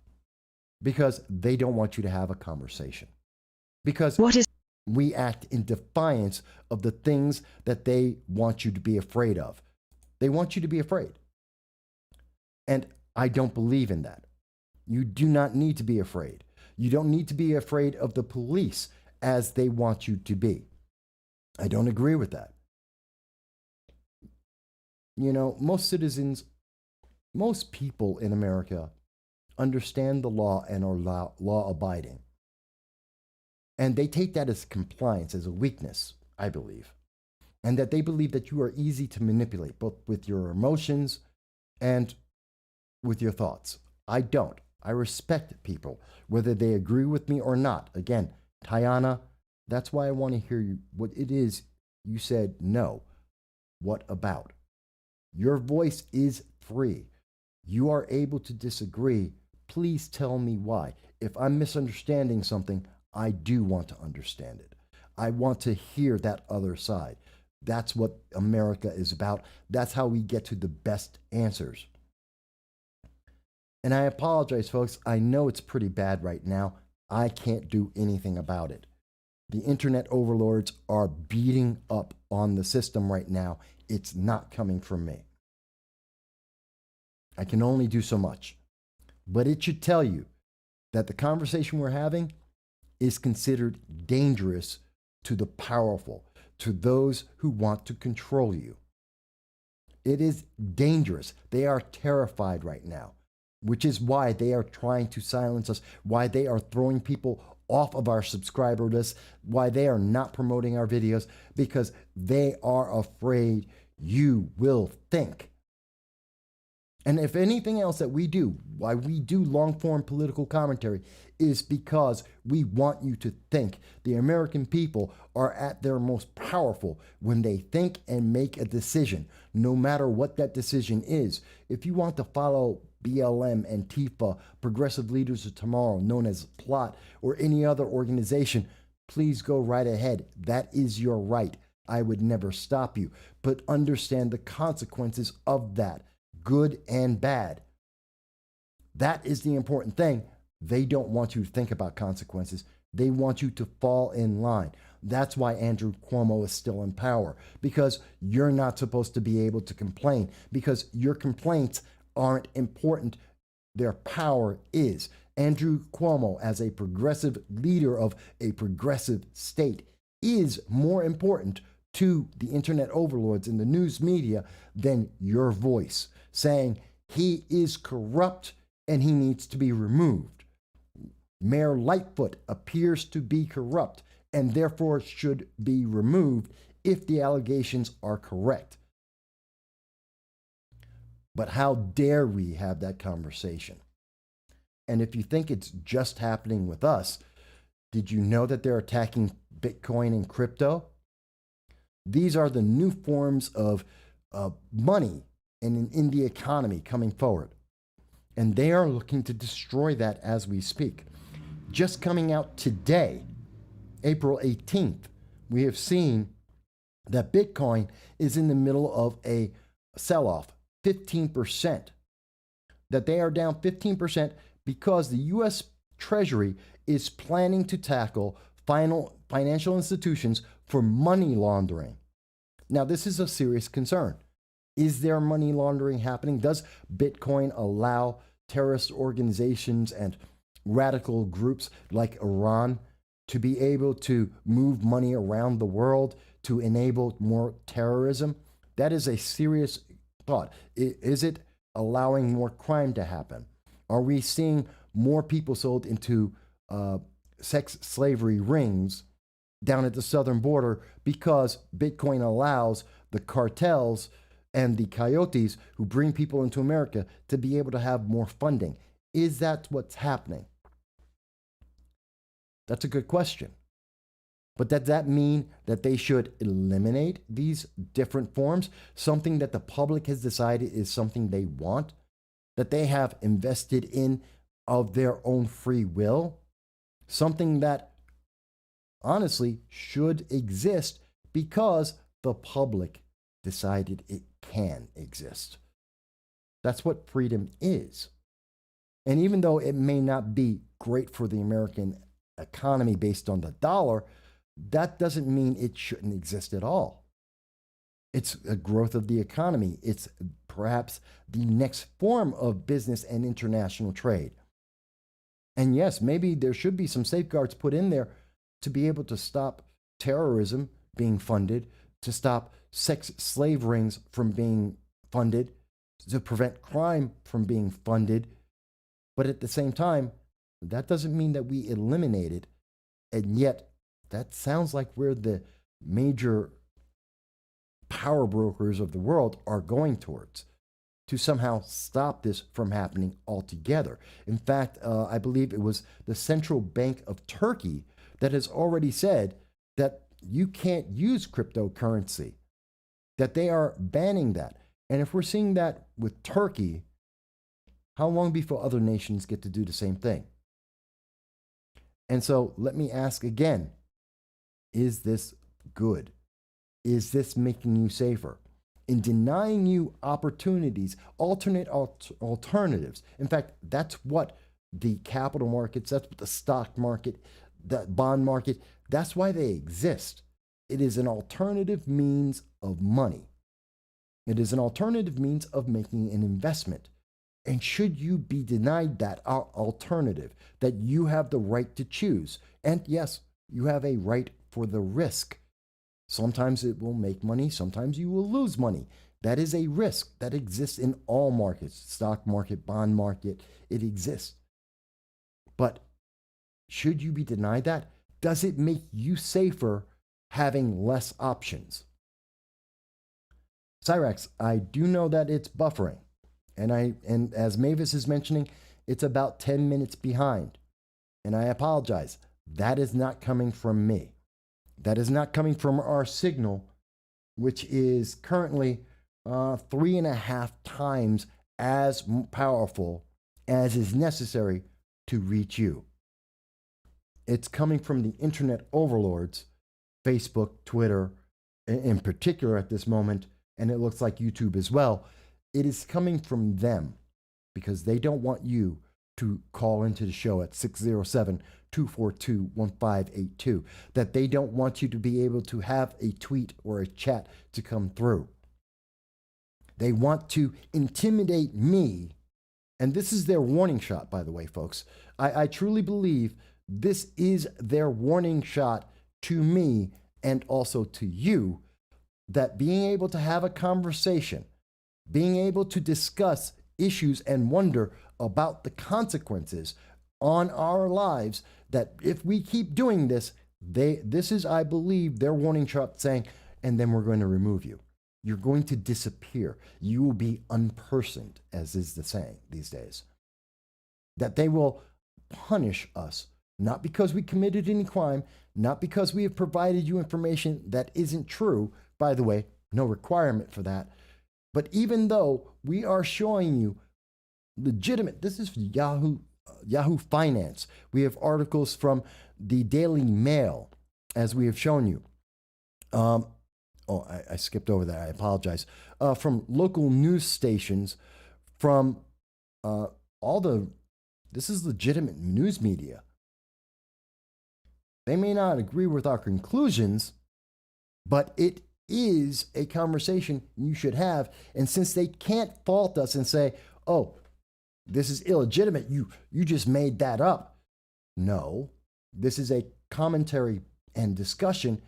because they don't want you to have a conversation, because we act in defiance of the things that they want you to be afraid of. They want you to be afraid. And I don't believe in that. You do not need to be afraid. You don't need to be afraid of the police as they want you to be. I don't agree with that. You know, most citizens, most people in America understand the law and are law abiding. And they take that as compliance, as a weakness, I believe. And that they believe that you are easy to manipulate, both with your emotions and with your thoughts. I don't. I respect people, whether they agree with me or not. Again, Tiana, that's why I want to hear you, what it is you said no. What about? Your voice is free. You are able to disagree. Please tell me why. If I'm misunderstanding something, I do want to understand it. I want to hear that other side. That's what America is about. That's how we get to the best answers. And I apologize, folks. I know it's pretty bad right now. I can't do anything about it. The internet overlords are beating up on the system right now. It's not coming from me. I can only do so much. But it should tell you that the conversation we're having is considered dangerous to the powerful, to those who want to control you. It is dangerous. They are terrified right now, which is why they are trying to silence us, why they are throwing people off of our subscriber list, why they are not promoting our videos, because they are afraid you will think. And if anything else that we do, why we do long-form political commentary, is because we want you to think. The American people are at their most powerful when they think and make a decision, no matter what that decision is. If you want to follow BLM, Antifa, Progressive Leaders of Tomorrow, known as PLOT, or any other organization, please go right ahead. That is your right. I would never stop you. But understand the consequences of that, good and bad. That is the important thing. They don't want you to think about consequences. They want you to fall in line. That's why Andrew Cuomo is still in power, because you're not supposed to be able to complain, because your complaints aren't important. Their power is. Andrew Cuomo, as a progressive leader of a progressive state, is more important to the internet overlords in the news media than your voice, saying he is corrupt and he needs to be removed. Mayor Lightfoot appears to be corrupt and therefore should be removed if the allegations are correct. But how dare we have that conversation? And if you think it's just happening with us, did you know that they're attacking Bitcoin and crypto? These are the new forms of money in the economy coming forward. And they are looking to destroy that as we speak. Just coming out today, April 18th, we have seen that Bitcoin is in the middle of a sell-off, 15%. That they are down 15% because the U.S. Treasury is planning to tackle financial institutions for money laundering. Now, this is a serious concern. Is there money laundering happening? Does Bitcoin allow terrorist organizations and radical groups like Iran to be able to move money around the world to enable more terrorism? That is a serious thought. Is it allowing more crime to happen? Are we seeing more people sold into sex slavery rings down at the southern border because Bitcoin allows the cartels and the coyotes who bring people into America to be able to have more funding? Is that what's happening? That's a good question. But does that mean that they should eliminate these different forms? Something that the public has decided is something they want, that they have invested in of their own free will? Something that honestly should exist because the public decided it can exist. That's what freedom is. And even though it may not be great for the American economy based on the dollar, that doesn't mean it shouldn't exist at all. It's a growth of the economy. It's perhaps the next form of business and international trade. And yes, maybe there should be some safeguards put in there to be able to stop terrorism being funded, to stop sex slave rings from being funded, to prevent crime from being funded. But at the same time, that doesn't mean that we eliminate it. And yet, that sounds like where the major power brokers of the world are going towards, to somehow stop this from happening altogether. In fact, I believe it was the Central Bank of Turkey that has already said that you can't use cryptocurrency, that they are banning that. And if we're seeing that with Turkey, how long before other nations get to do the same thing? And so let me ask again, is this good? Is this making you safer? In denying you opportunities, alternatives. In fact, that's what the capital markets, that's what the stock market, the bond market, that's why they exist. It is an alternative means of money. It is an alternative means of making an investment. And should you be denied that alternative, that you have the right to choose, and yes, you have a right for the risk. Sometimes it will make money, sometimes you will lose money. That is a risk that exists in all markets, stock market, bond market, it exists. But should you be denied that? Does it make you safer having less options? Cyrax, I do know that it's buffering. And as Mavis is mentioning, it's about 10 minutes behind. And I apologize. That is not coming from me. That is not coming from our signal, which is currently 3.5 times as powerful as is necessary to reach you. It's coming from the internet overlords, Facebook, Twitter, in particular at this moment, and it looks like YouTube as well. It is coming from them because they don't want you to call into the show at 607-242-1582, that they don't want you to be able to have a tweet or a chat to come through. They want to intimidate me, and this is their warning shot, by the way, folks. I truly believe this is their warning shot to me and also to you, that being able to have a conversation, being able to discuss issues and wonder about the consequences on our lives, that if we keep doing this, this is, I believe, their warning shot saying, and then we're going to remove you. You're going to disappear. You will be unpersoned, as is the saying these days. That they will punish us, not because we committed any crime, not because we have provided you information that isn't true. By the way, no requirement for that. But even though we are showing you legitimate, this is Yahoo Finance. We have articles from the Daily Mail, as we have shown you. I skipped over that. I apologize. From local news stations, from this is legitimate news media. They may not agree with our conclusions, but it is a conversation you should have. And since they can't fault us and say, oh, this is illegitimate, you just made that up. No, this is a commentary and discussion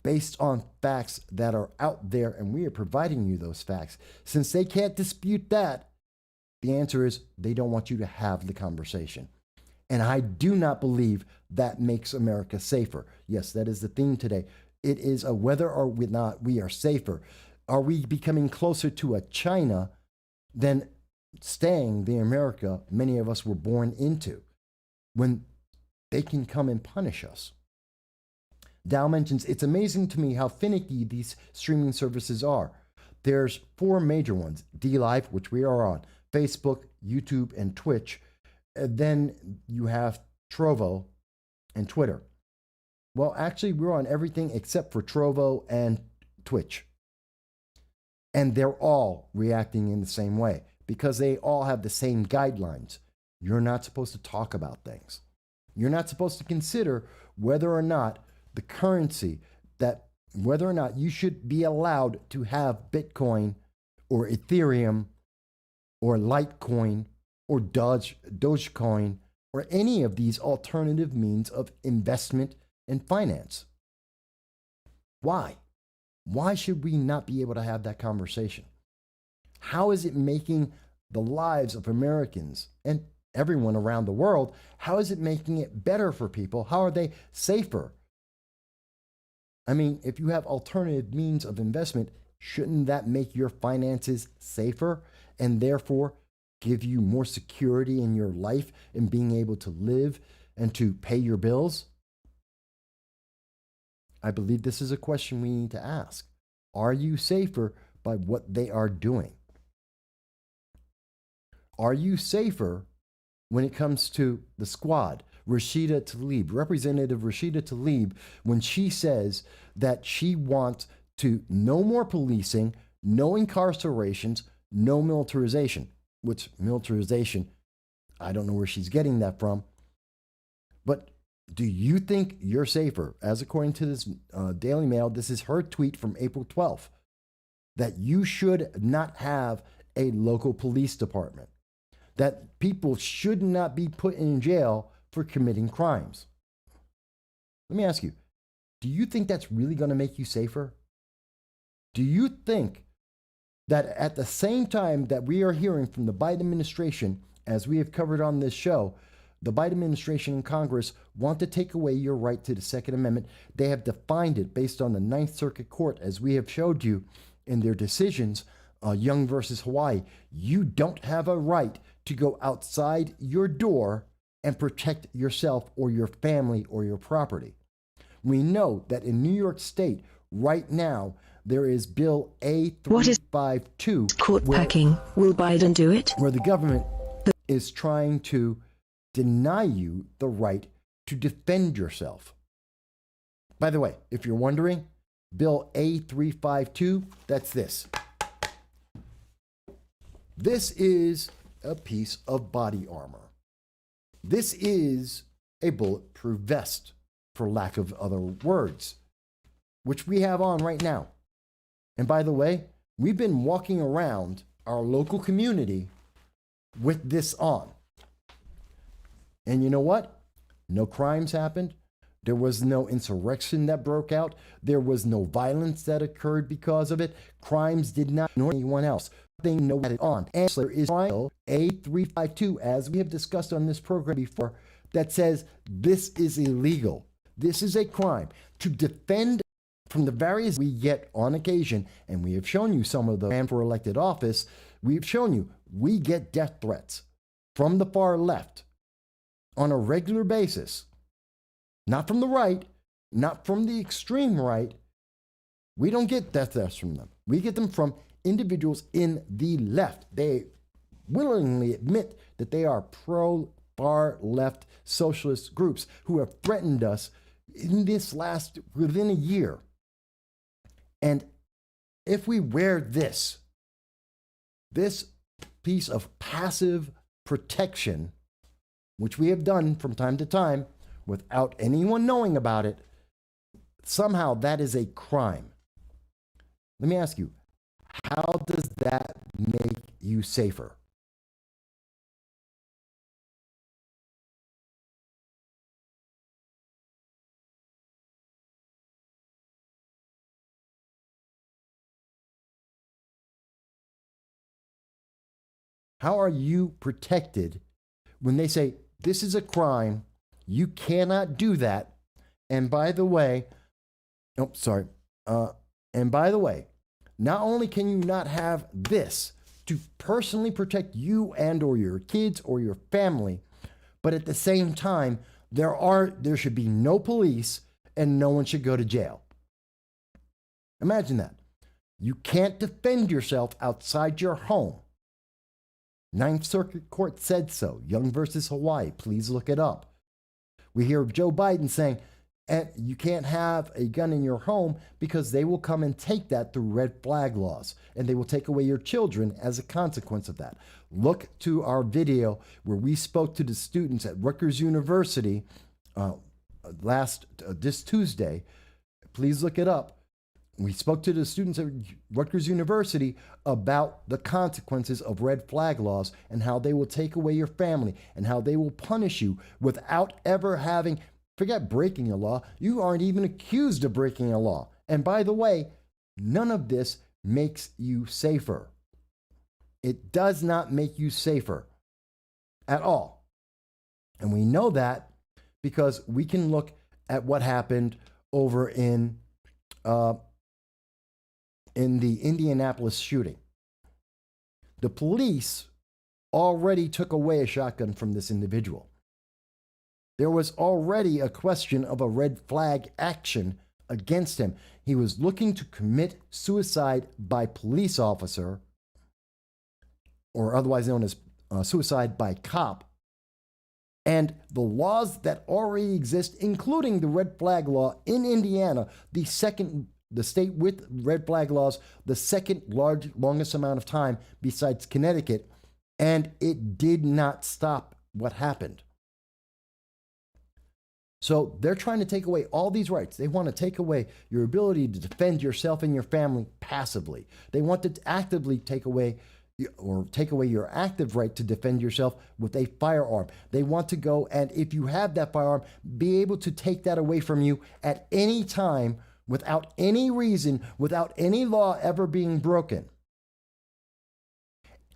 based on facts that are out there, and we are providing you those facts. Since they can't dispute that, the answer is they don't want you to have the conversation. And I do not believe that makes America safer. Yes, that is the theme today. It is a whether or not we are safer. Are we becoming closer to a China than staying the America many of us were born into, when they can come and punish us? Dow mentions, it's amazing to me how finicky these streaming services are. There's 4 major ones: DLive, which we are on, Facebook, YouTube, and Twitch. And then you have Trovo and Twitter. Well, actually, we're on everything except for Trovo and Twitch. And they're all reacting in the same way because they all have the same guidelines. You're not supposed to talk about things. You're not supposed to consider whether or not the currency, that whether or not you should be allowed to have Bitcoin or Ethereum or Litecoin or Dogecoin or any of these alternative means of investment and finance. Why? Why should we not be able to have that conversation? How is it making the lives of Americans and everyone around the world, how is it making it better for people? How are they safer? I mean, if you have alternative means of investment, shouldn't that make your finances safer and therefore give you more security in your life and being able to live and to pay your bills? I believe this is a question we need to ask. Are you safer by what they are doing? Are you safer when it comes to the squad? Rashida Tlaib, Representative Rashida Tlaib, when she says that she wants to no more policing, no incarcerations, no militarization, which militarization, I don't know where she's getting that from. But do you think you're safer? As according to this Daily Mail, this is her tweet from April 12th, that you should not have a local police department, that people should not be put in jail for committing crimes. Let me ask you, do you think that's really going to make you safer? Do you think that at the same time that we are hearing from the Biden administration, as we have covered on this show, the Biden administration and Congress want to take away your right to the Second Amendment? They have defined it based on the Ninth Circuit Court, as we have showed you in their decisions, Young versus Hawaii. You don't have a right to go outside your door and protect yourself or your family or your property. We know that in New York State right now, there is Bill A352. Court packing. Will Biden do it? Where the government is trying to deny you the right to defend yourself. By the way, if you're wondering, Bill A352, that's this. This is a piece of body armor. This is a bulletproof vest, for lack of other words, which we have on right now. And by the way, we've been walking around our local community with this on. And you know what? No crimes happened. There was no insurrection that broke out. There was no violence that occurred because of it. Crimes did not, nor anyone else. They know that it on. And there is Bill A352, as we have discussed on this program before, that says this is illegal. This is a crime. To defend from the various we get on occasion, and we have shown you some of the ran for elected office, we've shown you we get death threats from the far left on a regular basis. Not from the right, not from the extreme right. We don't get death threats from them. We get them from individuals in the left. They willingly admit that they are pro-far left socialist groups who have threatened us in this within a year. And if we wear this piece of passive protection, which we have done from time to time without anyone knowing about it, somehow that is a crime. Let me ask you, how does that make you safer? How are you protected when they say, this is a crime, you cannot do that, and by the way, and by the way, not only can you not have this to personally protect you and or your kids or your family, but at the same time, there should be no police and no one should go to jail. Imagine that. You can't defend yourself outside your home. Ninth Circuit Court said so. Young versus Hawaii. Please look it up. We hear Joe Biden saying, you can't have a gun in your home because they will come and take that through red flag laws, and they will take away your children as a consequence of that. Look to our video where we spoke to the students at Rutgers University this Tuesday. Please look it up. We spoke to the students at Rutgers University about the consequences of red flag laws and how they will take away your family and how they will punish you without ever having, forget breaking a law, you aren't even accused of breaking a law. And by the way, none of this makes you safer. It does not make you safer at all. And we know that because we can look at what happened over in the Indianapolis shooting. The police already took away a shotgun from this individual. There was already a question of a red flag action against him. He was looking to commit suicide by police officer, or otherwise known as suicide by cop. And the laws that already exist, including the red flag law in Indiana, the state with red flag laws, the second longest amount of time besides Connecticut, and it did not stop what happened. So they're trying to take away all these rights. They want to take away your ability to defend yourself and your family passively. They want to actively take away your active right to defend yourself with a firearm. They want to go, and if you have that firearm, be able to take that away from you at any time without any reason, without any law ever being broken.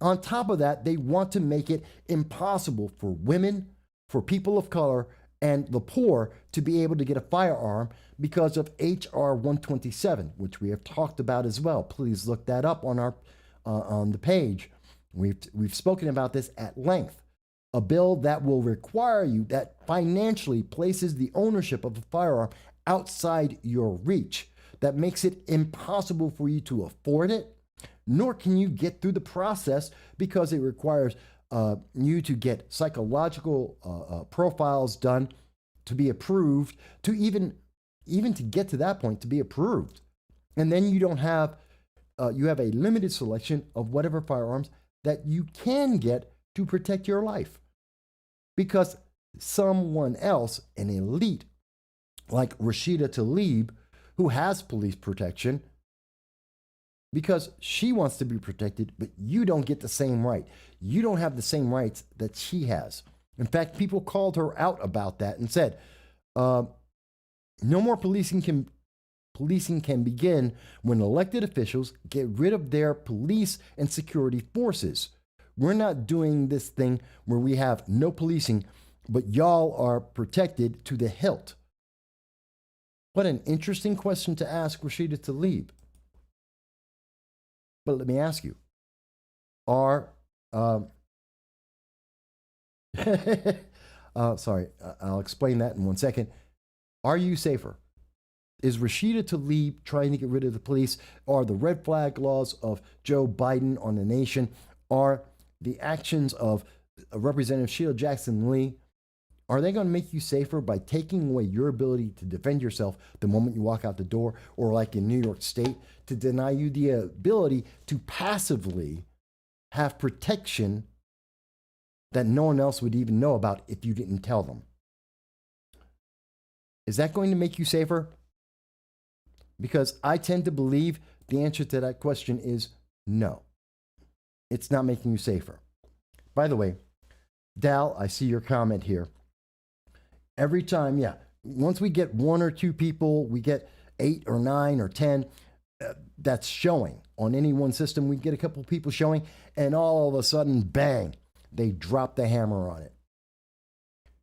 On top of that, they want to make it impossible for women, for people of color, and the poor to be able to get a firearm because of H.R. 127, which we have talked about as well. Please look that up on our on the page. We've spoken about this at length. A bill that will require you, that financially places the ownership of a firearm outside your reach, that makes it impossible for you to afford it, nor can you get through the process because it requires you to get psychological profiles done to be approved, to even to get to that point to be approved. And then you don't have, you have a limited selection of whatever firearms that you can get to protect your life. Because someone else, an elite, like Rashida Tlaib, who has police protection, because she wants to be protected, but you don't get the same right. You don't have the same rights that she has. In fact, people called her out about that and said, no more policing can begin when elected officials get rid of their police and security forces. We're not doing this thing where we have no policing, but y'all are protected to the hilt. What an interesting question to ask Rashida Tlaib. But let me ask you, sorry, I'll explain that in 1 second. Are you safer? Is Rashida Tlaib trying to get rid of the police? Are the red flag laws of Joe Biden on the nation? Are the actions of Representative Sheila Jackson Lee, are they going to make you safer by taking away your ability to defend yourself the moment you walk out the door? Or like in New York State, to deny you the ability to passively have protection that no one else would even know about if you didn't tell them? Is that going to make you safer? Because I tend to believe the answer to that question is no. It's not making you safer. By the way, Dal, I see your comment here. Every time, once we get 1 or 2 people, we get 8 or 9 or 10, that's showing. On any one system, we get a couple of people showing, and all of a sudden, bang, they drop the hammer on it.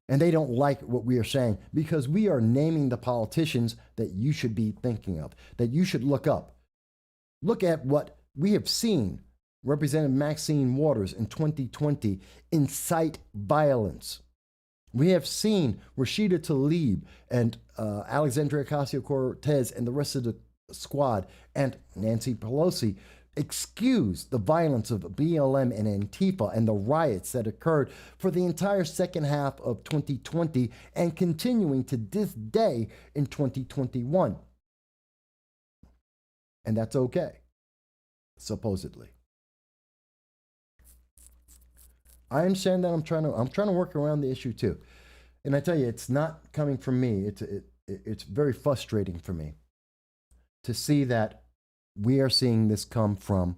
And they don't like what we are saying because we are naming the politicians that you should be thinking of, that you should look up. Look at what we have seen Representative Maxine Waters in 2020 incite violence. We have seen Rashida Tlaib and Alexandria Ocasio-Cortez and the rest of the squad and Nancy Pelosi excuse the violence of BLM and Antifa and the riots that occurred for the entire second half of 2020 and continuing to this day in 2021. And that's okay, supposedly. I understand that I'm trying to work around the issue too. And I tell you, it's not coming from me. It's very frustrating for me to see that we are seeing this come from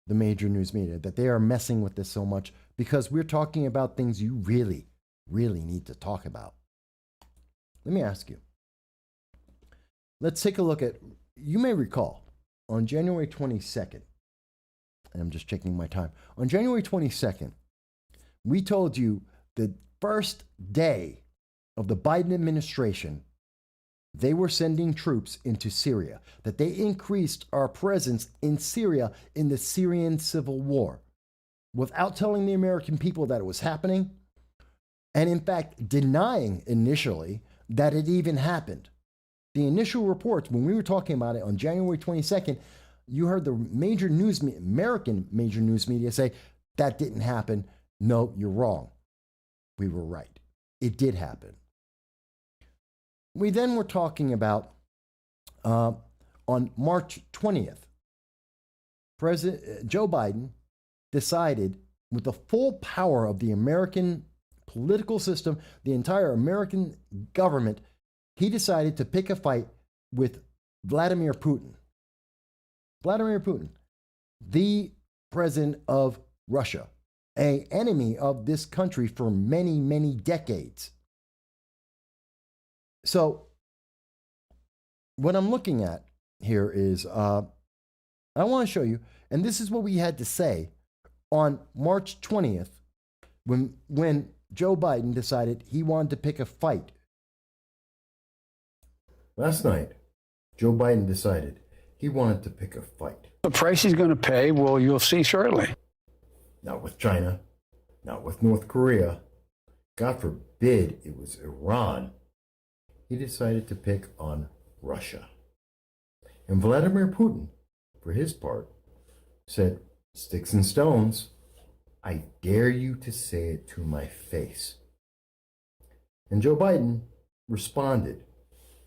the major news media, that they are messing with this so much because we're talking about things you really, really need to talk about. Let me ask you. Let's take a look at, you may recall, on January 22nd, and I'm just checking my time. On January 22nd, we told you the first day of the Biden administration, they were sending troops into Syria, that they increased our presence in Syria in the Syrian civil war without telling the American people that it was happening, and in fact, denying initially that it even happened. The initial reports, when we were talking about it on January 22nd, you heard the major news, American major news media say, that didn't happen. No, you're wrong. We were right. It did happen. We then were talking about on March 20th, President Joe Biden decided, with the full power of the American political system, the entire American government, he decided to pick a fight with Vladimir Putin. Vladimir Putin, the president of Russia, an enemy of this country for many, many decades. So what I'm looking at here is, I want to show you, and this is what we had to say on March 20th when Joe Biden decided he wanted to pick a fight. Last night, Joe Biden decided he wanted to pick a fight. The price he's going to pay, well, you'll see shortly. Not with China, not with North Korea. God forbid it was Iran. He decided to pick on Russia. And Vladimir Putin, for his part, said, "Sticks and stones, I dare you to say it to my face." And Joe Biden responded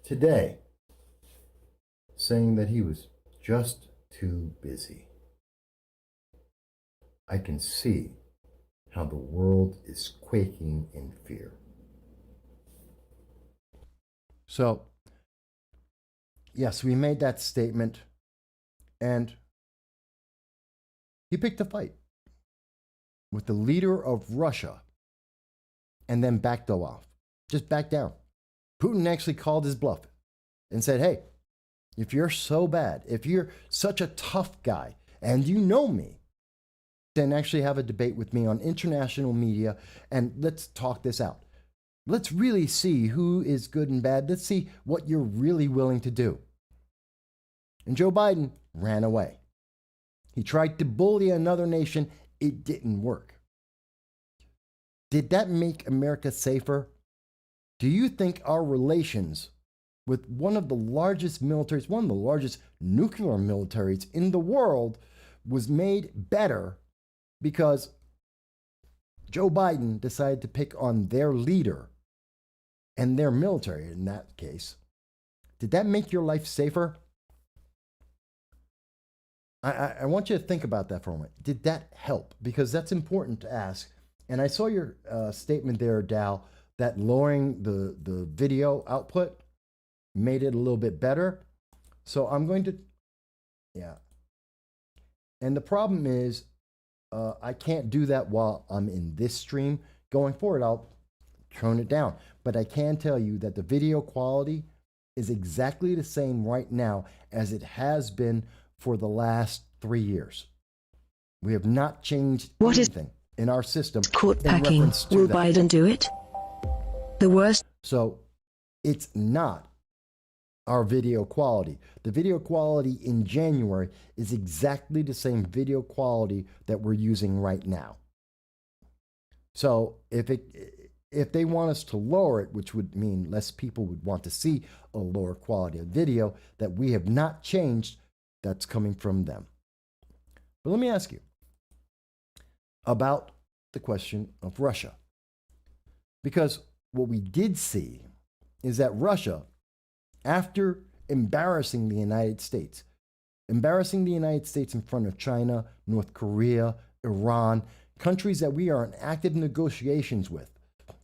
today, saying that he was just too busy. I can see how the world is quaking in fear. So, yes, we made that statement, and he picked a fight with the leader of Russia and then backed off. Just backed down. Putin actually called his bluff and said, "Hey, if you're so bad, if you're such a tough guy, and you know me, then actually have a debate with me on international media and let's talk this out. Let's really see who is good and bad. Let's see what you're really willing to do." And Joe Biden ran away. He tried to bully another nation. It didn't work. Did that make America safer? Do you think our relations with one of the largest militaries, one of the largest nuclear militaries in the world, was made better because Joe Biden decided to pick on their leader and their military in that case? Did that make your life safer? I want you to think about that for a moment. Did that help? Because that's important to ask. And I saw your statement there, Dal, that lowering the video output made it a little bit better. So I'm going to, yeah. And the problem is, I can't do that while I'm in this stream. Going forward, I'll tone it down. But I can tell you that the video quality is exactly the same right now as it has been for the last 3 years. We have not changed anything in our system. Court packing. Will Biden do it? The worst. So it's not our video quality. The video quality in January is exactly the same video quality that we're using right now. So if if they want us to lower it, which would mean less people would want to see a lower quality of video that we have not changed, that's coming from them. But let me ask you about the question of Russia. Because what we did see is that Russia, after embarrassing the United States in front of China, North Korea, Iran, countries that we are in active negotiations with,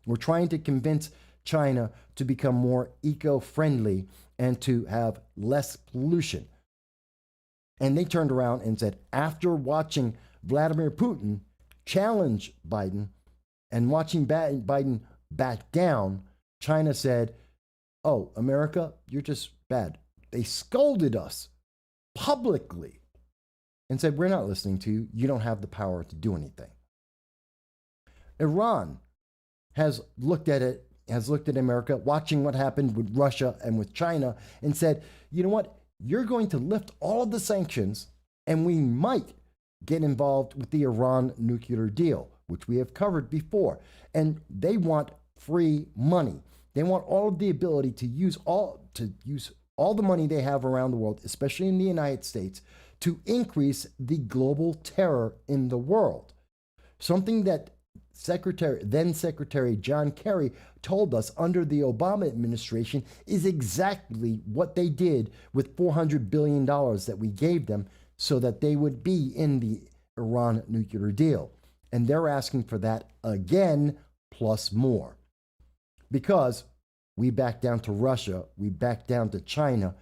we're trying to convince China to become more eco-friendly and to have less pollution. And they turned around and said, after watching Vladimir Putin challenge Biden and watching Biden back down, China said, oh, America, you're just bad. They scolded us publicly and said, we're not listening to you. You don't have the power to do anything. Iran has looked at America, watching what happened with Russia and with China, and said, you know what? You're going to lift all of the sanctions, and we might get involved with the Iran nuclear deal, which we have covered before. And they want free money. They want all of the ability to use all the money they have around the world, especially in the United States, to increase the global terror in the world. Something that then Secretary John Kerry told us under the Obama administration is exactly what they did with $400 billion that we gave them so that they would be in the Iran nuclear deal. And they're asking for that again, plus more. Because we backed down to Russia, we backed down to China,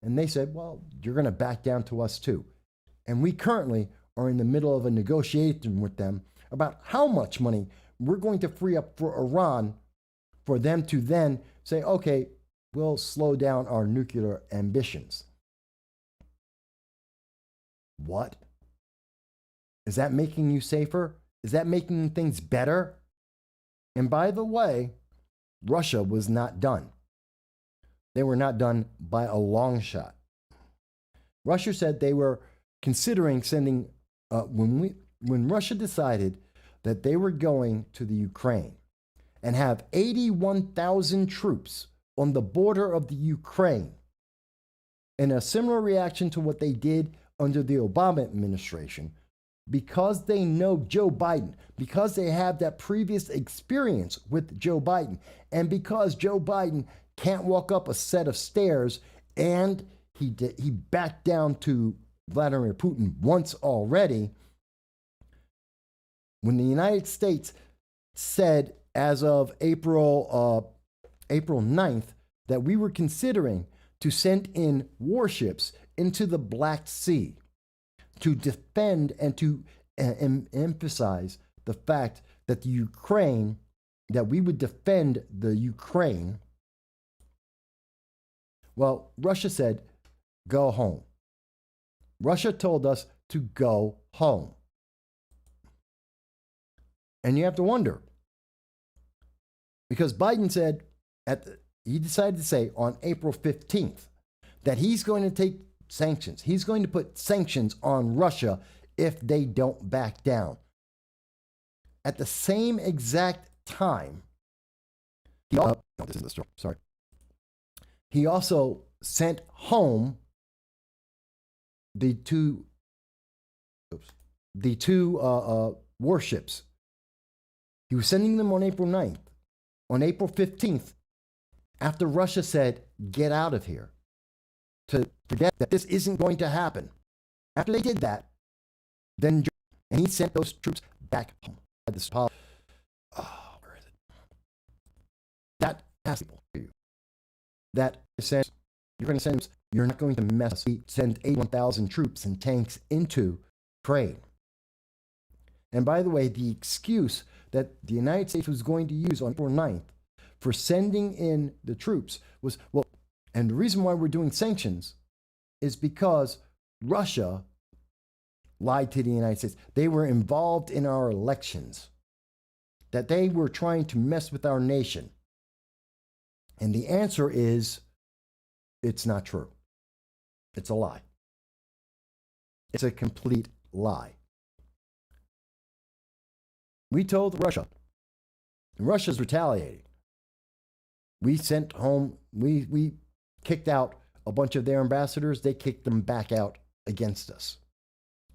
and they said, well, you're going to back down to us too. And we currently are in the middle of a negotiation with them about how much money we're going to free up for Iran for them to then say, okay, we'll slow down our nuclear ambitions. What? Is that making you safer? Is that making things better? And by the way, Russia was not done. They were not done by a long shot. Russia said they were considering sending, when Russia decided that they were going to the Ukraine and have 81,000 troops on the border of the Ukraine, in a similar reaction to what they did under the Obama administration, because they know Joe Biden, because they have that previous experience with Joe Biden, and because Joe Biden can't walk up a set of stairs, and he backed down to Vladimir Putin once already, when the United States said as of April 9th that we were considering to send in warships into the Black Sea to defend and to emphasize the fact that that we would defend the Ukraine, well, Russia said, go home. Russia told us to go home. And you have to wonder, because Biden said, he decided to say on April 15th that he's going to take sanctions. He's going to put sanctions on Russia if they don't back down. At the same exact time, he also sent home the two warships. He was sending them on April 9th. On April 15th, after Russia said, get out of here, to forget that this isn't going to happen. After they did that, then he sent those troops back home. Where is it? That has people for you. That says you're not going to send 81,000 troops and tanks into Ukraine. And by the way, the excuse that the United States was going to use on April 9th for sending in the troops was, well, and the reason why we're doing sanctions is because Russia lied to the United States. They were involved in our elections, that they were trying to mess with our nation. And the answer is, it's not true. It's a lie. It's a complete lie. We told Russia And Russia's retaliating. We sent home, we kicked out a bunch of their ambassadors. They kicked them back out against us.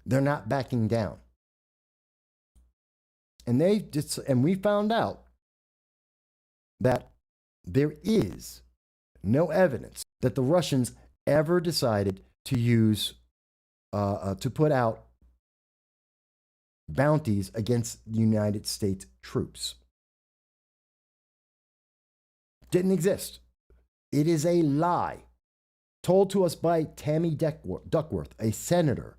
They're not backing down. And we found out that there is no evidence that the Russians ever decided to use, to put out bounties against the United States troops. Didn't exist. It is a lie told to us by Tammy Duckworth, a senator,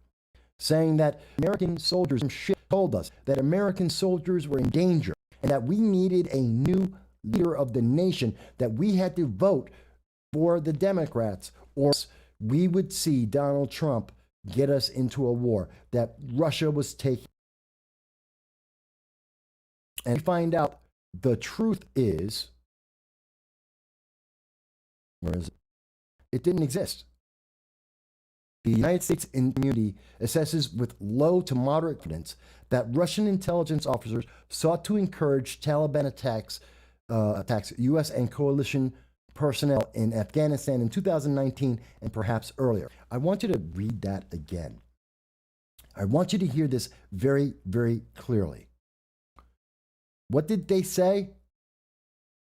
saying that American soldiers told us that American soldiers were in danger and that we needed a new leader of the nation, that we had to vote for the Democrats or we would see Donald Trump get us into a war, that Russia was taking. And we find out the truth is, where is it? It didn't exist. The United States community assesses with low to moderate confidence that Russian intelligence officers sought to encourage Taliban attacks U.S. and coalition personnel in Afghanistan in 2019 and perhaps earlier. I want you to read that again. I want you to hear this very, very clearly. What did they say?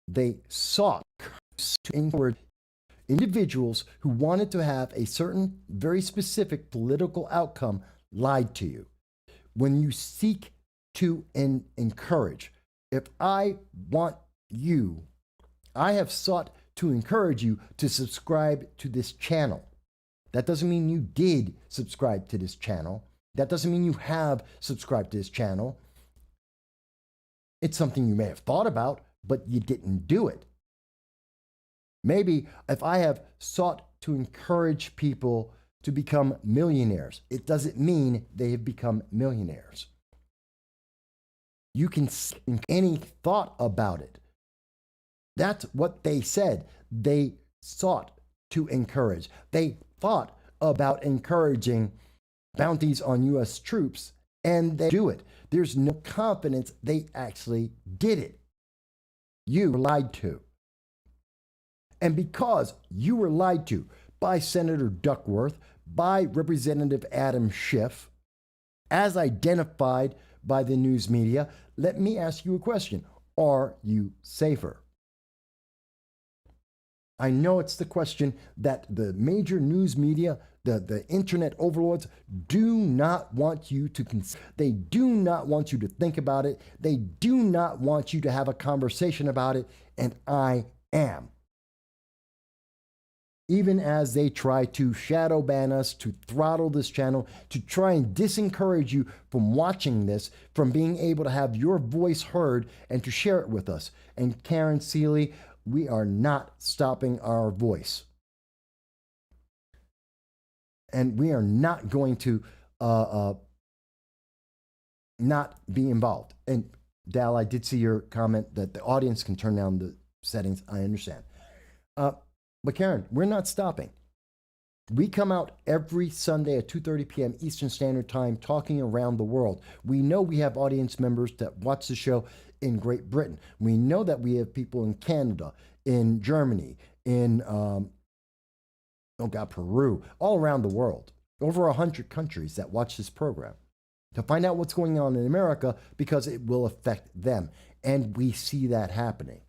They sought to encourage individuals who wanted to have a certain very specific political outcome lied to you. When you seek to encourage, if I want you, I have sought to encourage you to subscribe to this channel. That doesn't mean you did subscribe to this channel. That doesn't mean you have subscribed to this channel. It's something you may have thought about, but you didn't do it. Maybe if I have sought to encourage people to become millionaires, it doesn't mean they have become millionaires. You can think any thought about it. That's what they said. They sought to encourage. They thought about encouraging bounties on U.S. troops, and they do it. There's no confidence they actually did it. You were lied to. And because you were lied to by Senator Duckworth, by Representative Adam Schiff, as identified by the news media, let me ask you a question. Are you safer? I know it's the question that the major news media, the internet overlords, do not want you to consider. They do not want you to think about it. They do not want you to have a conversation about it, and I am. Even as they try to shadow ban us, to throttle this channel, to try and disencourage you from watching this, from being able to have your voice heard and to share it with us. And Karen Seeley, we are not stopping our voice. And we are not going to not be involved. And Dal, I did see your comment that the audience can turn down the settings. I understand. But Karen, we're not stopping. We come out every Sunday at 2:30 p.m. Eastern Standard Time talking around the world. We know we have audience members that watch the show in Great Britain. We know that we have people in Canada, in Germany, in, Peru, all around the world. Over 100 countries that watch this program to find out what's going on in America because it will affect them. And we see that happening.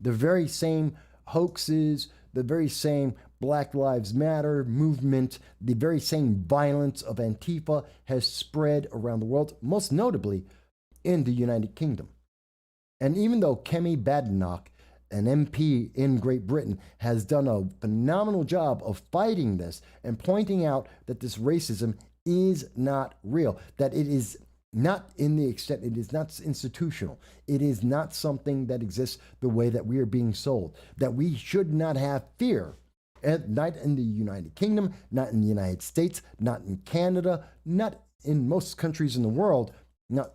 The very same hoaxes, the very same Black Lives Matter movement, the very same violence of Antifa has spread around the world, most notably in the United Kingdom. And even though Kemi Badenoch, an MP in Great Britain, has done a phenomenal job of fighting this and pointing out that this racism is not real, that it is not in the extent, it is not institutional. It is not something that exists the way that we are being sold, that we should not have fear, not in the United Kingdom, not in the United States, not in Canada, not in most countries in the world, not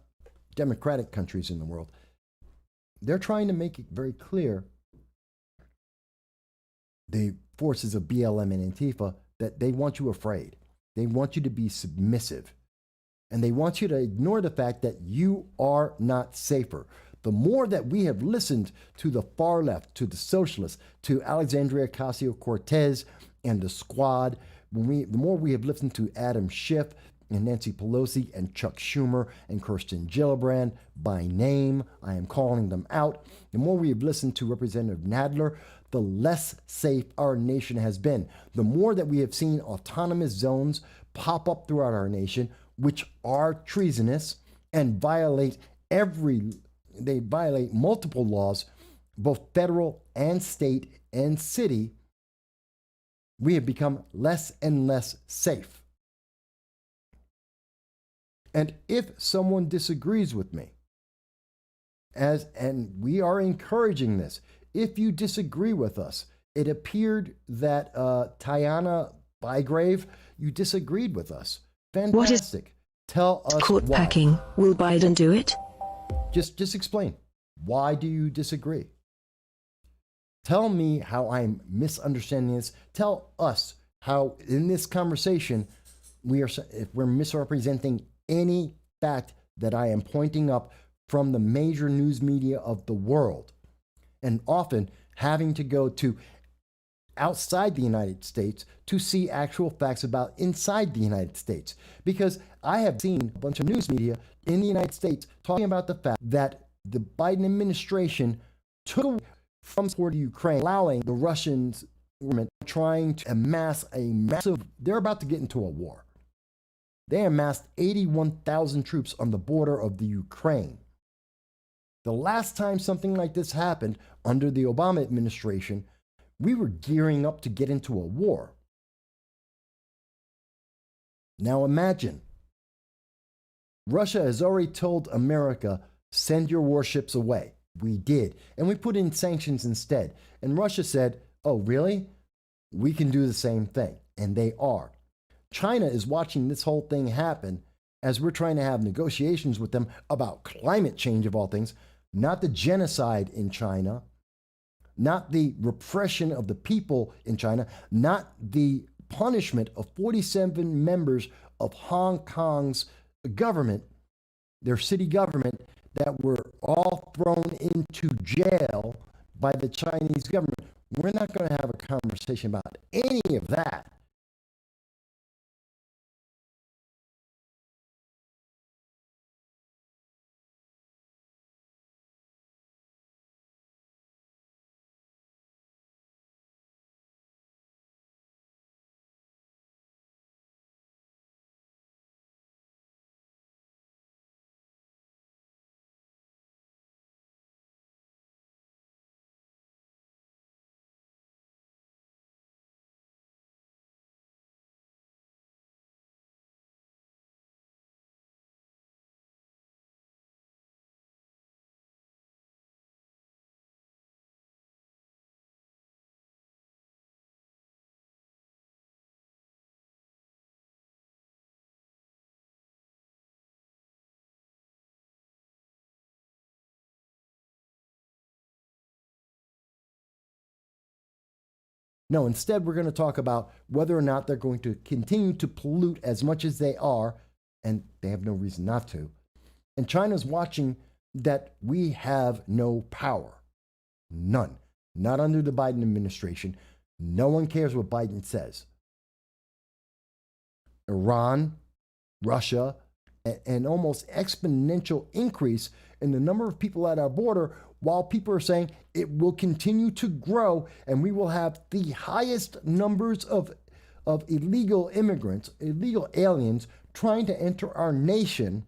democratic countries in the world. They're trying to make it very clear, the forces of BLM and Antifa, that they want you afraid. They want you to be submissive. And they want you to ignore the fact that you are not safer. the more that we have listened to the far left, to the socialists, to Alexandria Ocasio-Cortez and the squad, the more we have listened to Adam Schiff and Nancy Pelosi and Chuck Schumer and Kirsten Gillibrand by name, I am calling them out, the more we have listened to Representative Nadler, the less safe our nation has been. The more that we have seen autonomous zones pop up throughout our nation, which are treasonous and violate multiple laws, both federal and state and city, we have become less and less safe. And if someone disagrees with me, and we are encouraging this, if you disagree with us, it appeared that Tiana Bygrave, you disagreed with us. Fantastic. Tell us court why. packing? Will Biden do it? Just explain. Why do you disagree? Tell me how I'm misunderstanding this. Tell us how in this conversation if we're misrepresenting any fact that I am pointing up from the major news media of the world, and often having to go to outside the United States to see actual facts about inside the United States. Because I have seen a bunch of news media in the United States talking about the fact that the Biden administration took away from support of Ukraine, allowing the Russian government trying to amass they're about to get into a war. They amassed 81,000 troops on the border of the Ukraine. The last time something like this happened under the Obama administration, we were gearing up to get into a war. Now imagine, Russia has already told America, send your warships away. We did. And we put in sanctions instead. And Russia said, oh, really? We can do the same thing. And they are. China is watching this whole thing happen as we're trying to have negotiations with them about climate change, of all things, not the genocide in China, not the repression of the people in China, not the punishment of 47 members of Hong Kong's government, their city government, that were all thrown into jail by the Chinese government. We're not going to have a conversation about any of that. No, instead, we're going to talk about whether or not they're going to continue to pollute as much as they are, and they have no reason not to. And China's watching that we have no power. None. Not under the Biden administration. No one cares what Biden says. Iran, Russia, an almost exponential increase in the number of people at our border, while people are saying it will continue to grow and we will have the highest numbers of illegal immigrants, illegal aliens trying to enter our nation,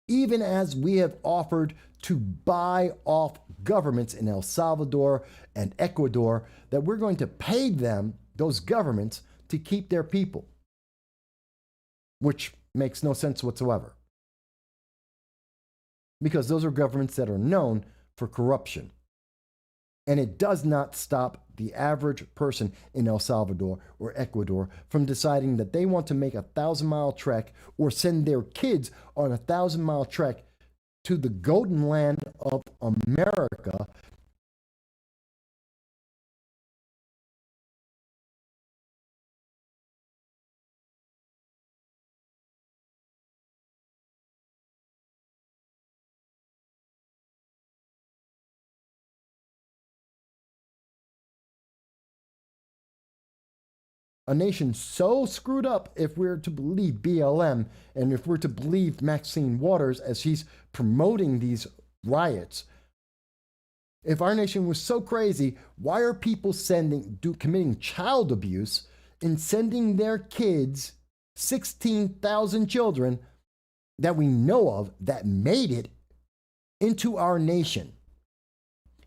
even as we have offered to buy off governments in El Salvador and Ecuador, that we're going to pay them, those governments, to keep their people, which makes no sense whatsoever. Because those are governments that are known for corruption. And it does not stop the average person in El Salvador or Ecuador from deciding that they want to make a 1,000-mile trek or send their kids on a 1,000-mile trek to the golden land of America a nation so screwed up, if we're to believe BLM and if we're to believe Maxine Waters as she's promoting these riots, if our nation was so crazy, why are people committing child abuse and sending their kids, 16,000 children that we know of that made it into our nation?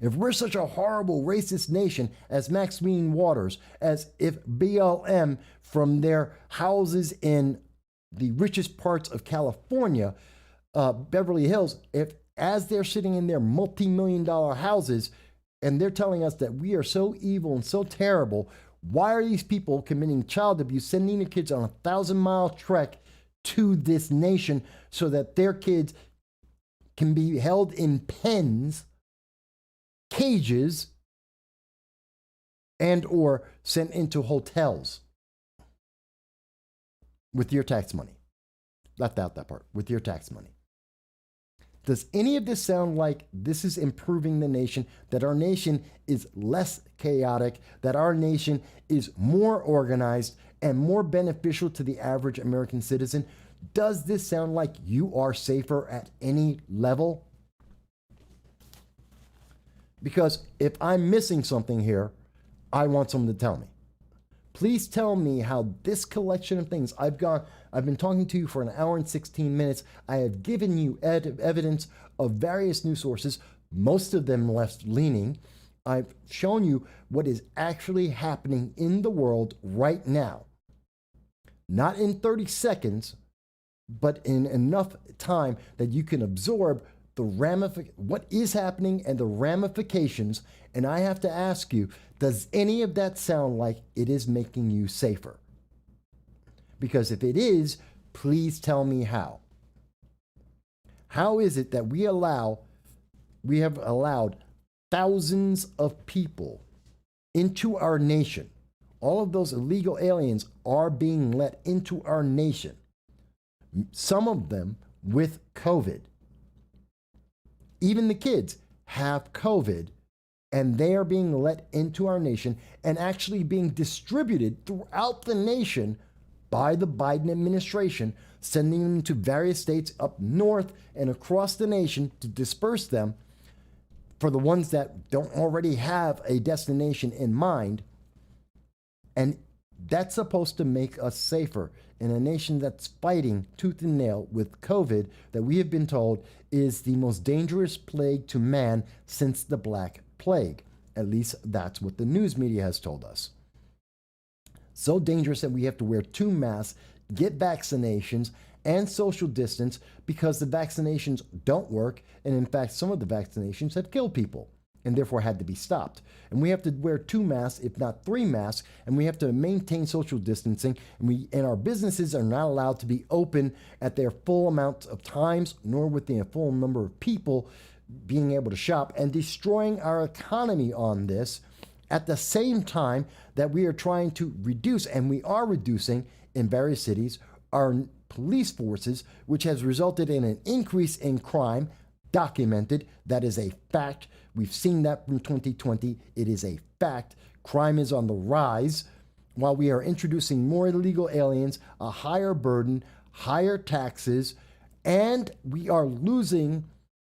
If we're such a horrible racist nation as Maxine Waters, as if BLM from their houses in the richest parts of California, Beverly Hills, if as they're sitting in their multi-million-dollar houses and they're telling us that we are so evil and so terrible, why are these people committing child abuse, sending their kids on a 1,000-mile trek to this nation so that their kids can be held in pens, cages, and or sent into hotels with your tax money? Left out that part, with your tax money. Does any of this sound like this is improving the nation, that our nation is less chaotic, that our nation is more organized and more beneficial to the average American citizen? Does this sound like you are safer at any level? Because if I'm missing something here, I want someone to tell me. Please tell me how this collection of things I've been talking to you for an hour and 16 minutes. I have given you evidence of various news sources, most of them left-leaning. I've shown you what is actually happening in the world right now. Not in 30 seconds, but in enough time that you can absorb what is happening and the ramifications. And I have to ask you, does any of that sound like it is making you safer? Because if it is, please tell me how. How is it that we have allowed thousands of people into our nation? All of those illegal aliens are being let into our nation. Some of them with COVID. Even the kids have COVID, and they are being let into our nation and actually being distributed throughout the nation by the Biden administration, sending them to various states up north and across the nation to disperse them for the ones that don't already have a destination in mind. And that's supposed to make us safer in a nation that's fighting tooth and nail with COVID, that we have been told is the most dangerous plague to man since the Black Plague. At least that's what the news media has told us. So dangerous that we have to wear 2 masks, get vaccinations, and social distance because the vaccinations don't work. And in fact, some of the vaccinations have killed people and therefore had to be stopped. And we have to wear 2 masks, if not 3 masks, and we have to maintain social distancing. And our businesses are not allowed to be open at their full amount of times, nor with the full number of people being able to shop, and destroying our economy on this at the same time that we are trying to reduce, and we are reducing in various cities, our police forces, which has resulted in an increase in crime, documented. That is a fact. We've seen that from 2020. It is a fact. Crime is on the rise while we are introducing more illegal aliens, a higher burden, higher taxes, and we are losing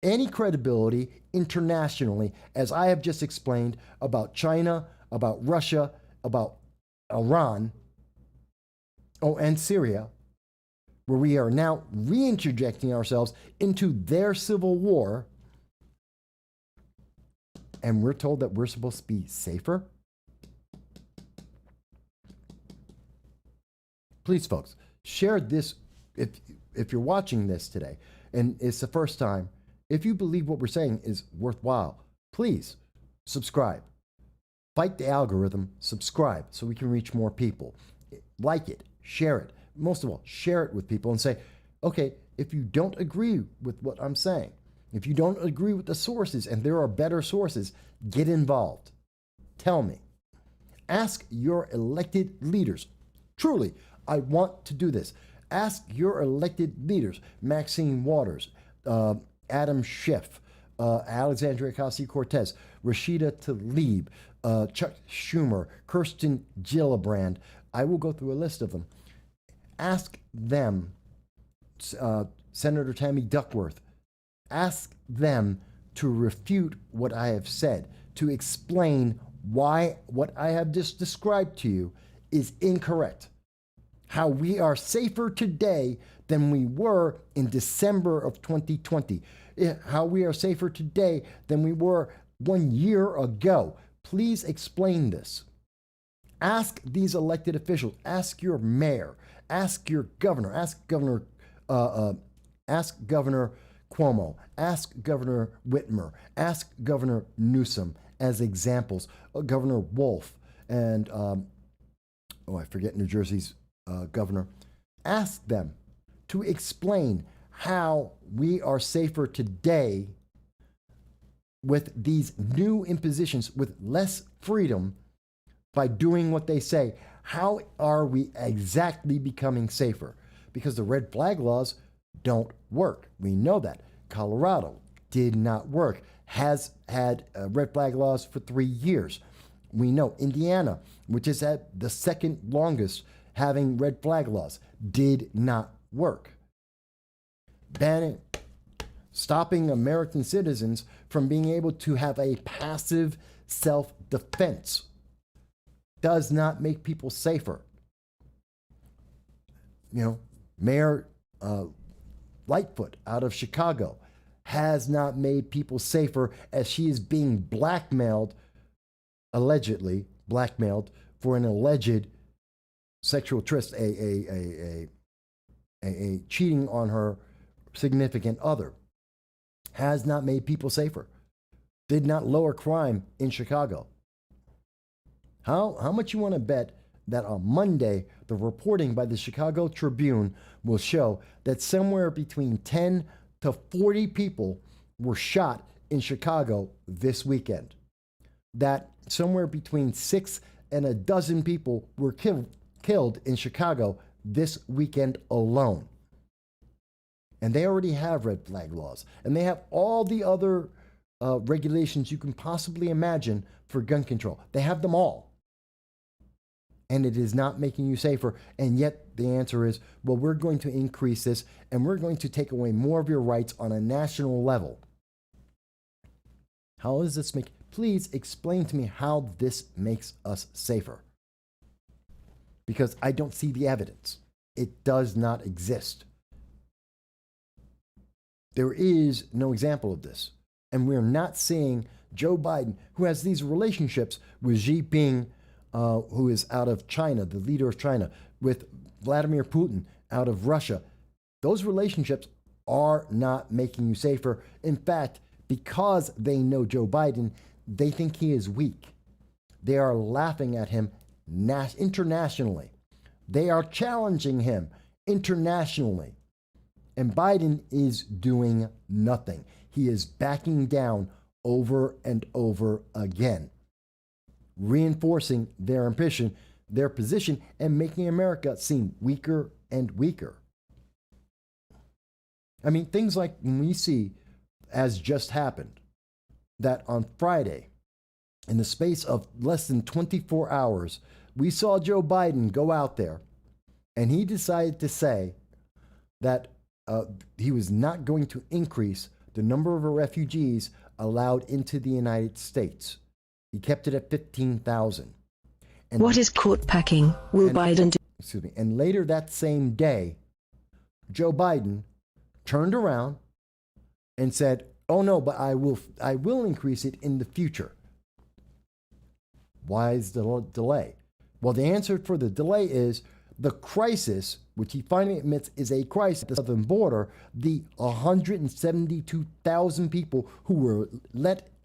any credibility internationally, as I have just explained about China, about Russia, about Iran, and Syria, where we are now reinterjecting ourselves into their civil war, and we're told that we're supposed to be safer? Please, folks, share this if you're watching this today, and it's the first time. If you believe what we're saying is worthwhile, please subscribe. Fight the algorithm, subscribe so we can reach more people. Like it, share it. Most of all, share it with people and say, okay, if you don't agree with what I'm saying, if you don't agree with the sources and there are better sources, get involved. Tell me. Ask your elected leaders. Truly, I want to do this. Ask your elected leaders, Maxine Waters, Adam Schiff, Alexandria Ocasio-Cortez, Rashida Tlaib, Chuck Schumer, Kirsten Gillibrand. I will go through a list of them. Ask them, Senator Tammy Duckworth, ask them to refute what I have said, to explain why what I have just described to you is incorrect. How we are safer today than we were in December of 2020. How we are safer today than we were 1 year ago. Please explain this. Ask these elected officials. Ask your mayor. Ask your governor. Ask Governor Cuomo. Ask Governor Whitmer. Ask Governor Newsom as examples. Governor Wolf and I forget New Jersey's governor. Ask them to explain how we are safer today with these new impositions, with less freedom, by doing what they say. How are we exactly becoming safer? Because the red flag laws don't work. We know that. Colorado did not work, has had red flag laws for 3 years. We know Indiana, which is at the second longest having red flag laws, did not work. Stopping American citizens from being able to have a passive self-defense does not make people safer. Mayor Lightfoot out of Chicago has not made people safer, as she is being allegedly blackmailed for an alleged sexual tryst, a cheating on her significant other. Has not made people safer. Did not lower crime in Chicago. How much you want to bet that on Monday, the reporting by the Chicago Tribune will show that somewhere between 10 to 40 people were shot in Chicago this weekend? That somewhere between 6 and a dozen people were killed in Chicago this weekend alone. And they already have red flag laws. And they have all the other regulations you can possibly imagine for gun control. They have them all. And it is not making you safer. And yet the answer is, well, we're going to increase this and we're going to take away more of your rights on a national level. How does this make? Please explain to me how this makes us safer. Because I don't see the evidence. It does not exist. There is no example of this. And we're not seeing Joe Biden, who has these relationships with Xi Jinping, who is out of China, the leader of China, with Vladimir Putin out of Russia. Those relationships are not making you safer. In fact, because they know Joe Biden, they think he is weak. They are laughing at him internationally. They are challenging him internationally. And Biden is doing nothing. He is backing down over and over again, reinforcing their position, and making America seem weaker and weaker. I mean, things like when we see, as just happened, that on Friday, in the space of less than 24 hours, we saw Joe Biden go out there and he decided to say that he was not going to increase the number of refugees allowed into the United States. He kept it at 15,000. What is court packing? Will Biden do? Excuse me. And later that same day, Joe Biden turned around and said, "Oh no, but I will increase it in the future." Why is the delay? Well, the answer for the delay is the crisis, which he finally admits is a crisis at the southern border. The 172,000 people who were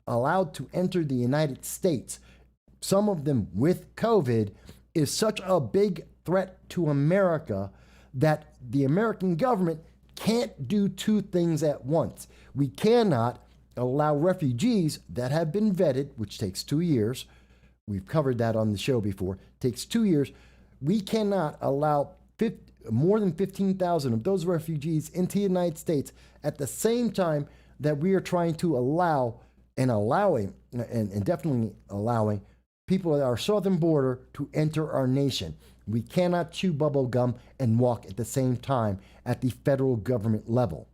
allowed to enter the United States, some of them with COVID, is such a big threat to America that the American government can't do two things at once. We cannot allow refugees that have been vetted, which takes 2 years. We've covered that on the show before. It takes 2 years. We cannot allow more than 15,000 of those refugees into the United States at the same time that we are trying to allow and definitely allowing people at our southern border to enter our nation. We cannot chew bubble gum and walk at the same time at the federal government level,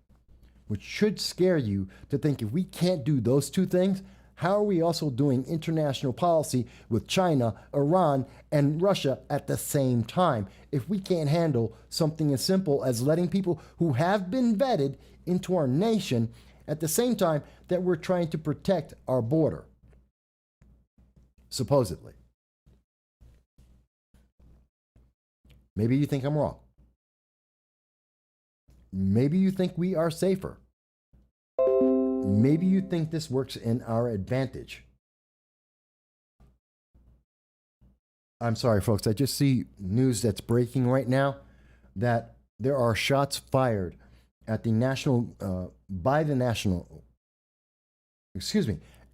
which should scare you to think if we can't do those two things, how are we also doing international policy with China, Iran, and Russia at the same time if we can't handle something as simple as letting people who have been vetted into our nation at the same time that we're trying to protect our border? Supposedly. Maybe you think I'm wrong. Maybe you think we are safer. Maybe you think this works in our advantage. I'm sorry, folks. I just see news that's breaking right now that there are shots fired at the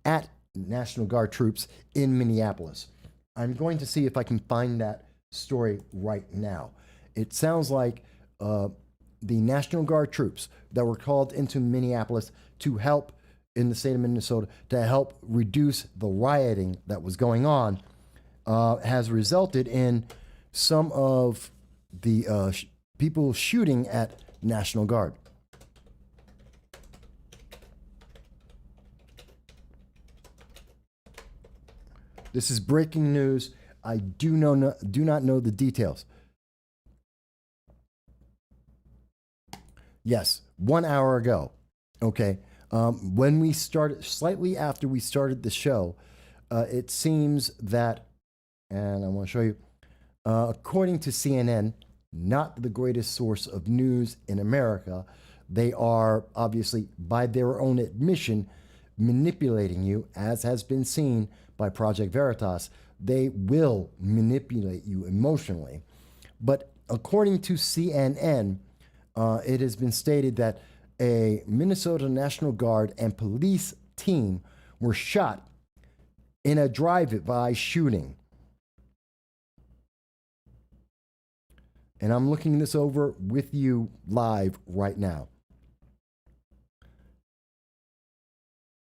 at National Guard troops in Minneapolis. I'm going to see if I can find that story right now. It sounds like the National Guard troops that were called into Minneapolis to help in the state of Minnesota to help reduce the rioting that was going on has resulted in some of the people shooting at National Guard. This is breaking news. I do not know the details. Yes, 1 hour ago. Okay. When we started, slightly after we started the show, it seems that, and I want to show you, according to CNN, not the greatest source of news in America, they are obviously, by their own admission, manipulating you, as has been seen by Project Veritas. They will manipulate you emotionally. But according to CNN, it has been stated that a Minnesota National Guard and police team were shot in a drive-by shooting. And I'm looking this over with you live right now.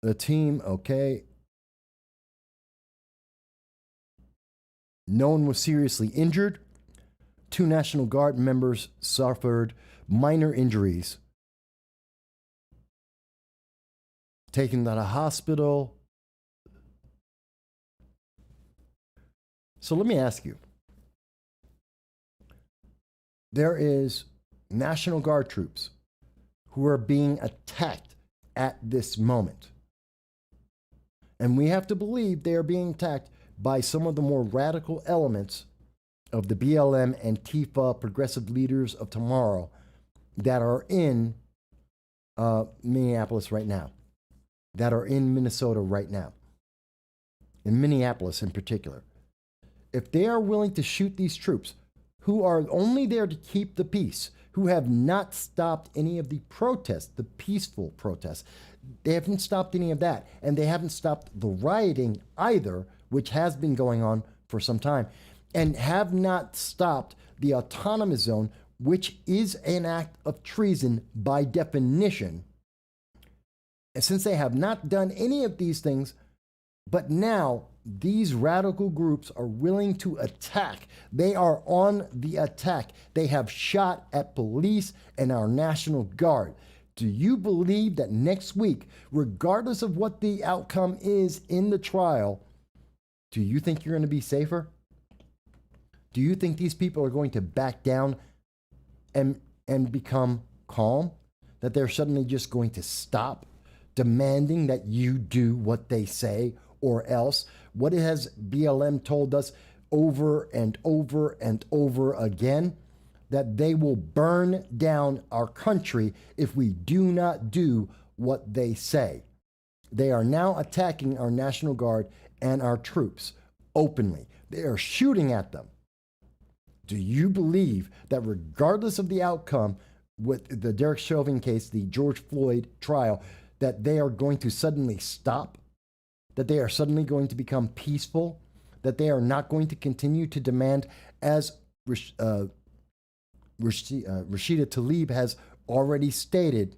The team, okay. No one was seriously injured. 2 National Guard members suffered minor injuries. Taken to the hospital. So let me ask you. There is National Guard troops who are being attacked at this moment. And we have to believe they are being attacked by some of the more radical elements of the BLM and Antifa progressive leaders of tomorrow that are in Minneapolis right now, that are in Minnesota right now, in Minneapolis in particular. If they are willing to shoot these troops who are only there to keep the peace, who have not stopped any of the protests, the peaceful protests, they haven't stopped any of that, and they haven't stopped the rioting either, which has been going on for some time, and have not stopped the autonomous zone, which is an act of treason by definition. And since they have not done any of these things, but now these radical groups are willing to attack. They are on the attack. They have shot at police and our National Guard. Do you believe that next week, regardless of what the outcome is in the trial, do you think you're going to be safer? Do you think these people are going to back down and become calm? That they're suddenly just going to stop demanding that you do what they say or else? What has BLM told us over and over and over again? That they will burn down our country if we do not do what they say. They are now attacking our National Guard and our troops openly. They are shooting at them. Do you believe that regardless of the outcome with the Derek Chauvin case, the George Floyd trial, that they are going to suddenly stop? That they are suddenly going to become peaceful? That they are not going to continue to demand, as Rashida Tlaib has already stated,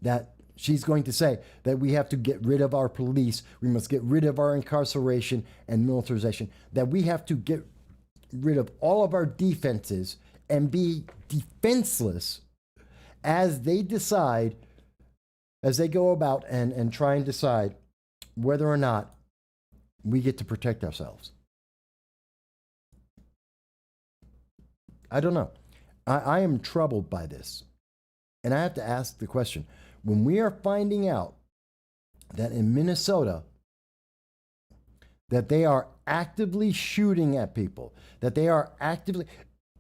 that she's going to say that we have to get rid of our police, we must get rid of our incarceration and militarization, that we have to get rid of all of our defenses and be defenseless as they decide, as they go about and try and decide whether or not we get to protect ourselves. I don't know. I am troubled by this. And I have to ask the question, when we are finding out that in Minnesota, that they are actively shooting at people, that they are actively,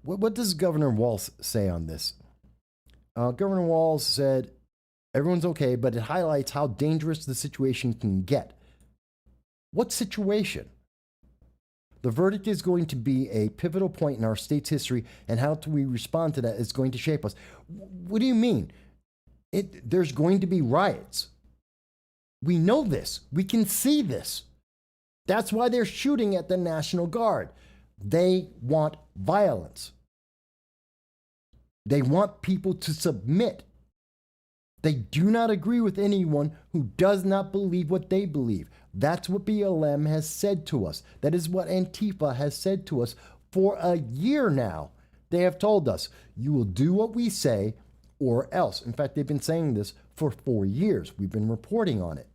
what does Governor Walz say on this? Governor Walz said, everyone's okay, but it highlights how dangerous the situation can get. What situation? The verdict is going to be a pivotal point in our state's history, and how do we respond to that is going to shape us. What do you mean? There's going to be riots. We know this. We can see this. That's why they're shooting at the National Guard. They want violence. They want people to submit. They do not agree with anyone who does not believe what they believe. That's what BLM has said to us. That is what Antifa has said to us for a year now. They have told us, you will do what we say or else. In fact, they've been saying this for 4 years. We've been reporting on it.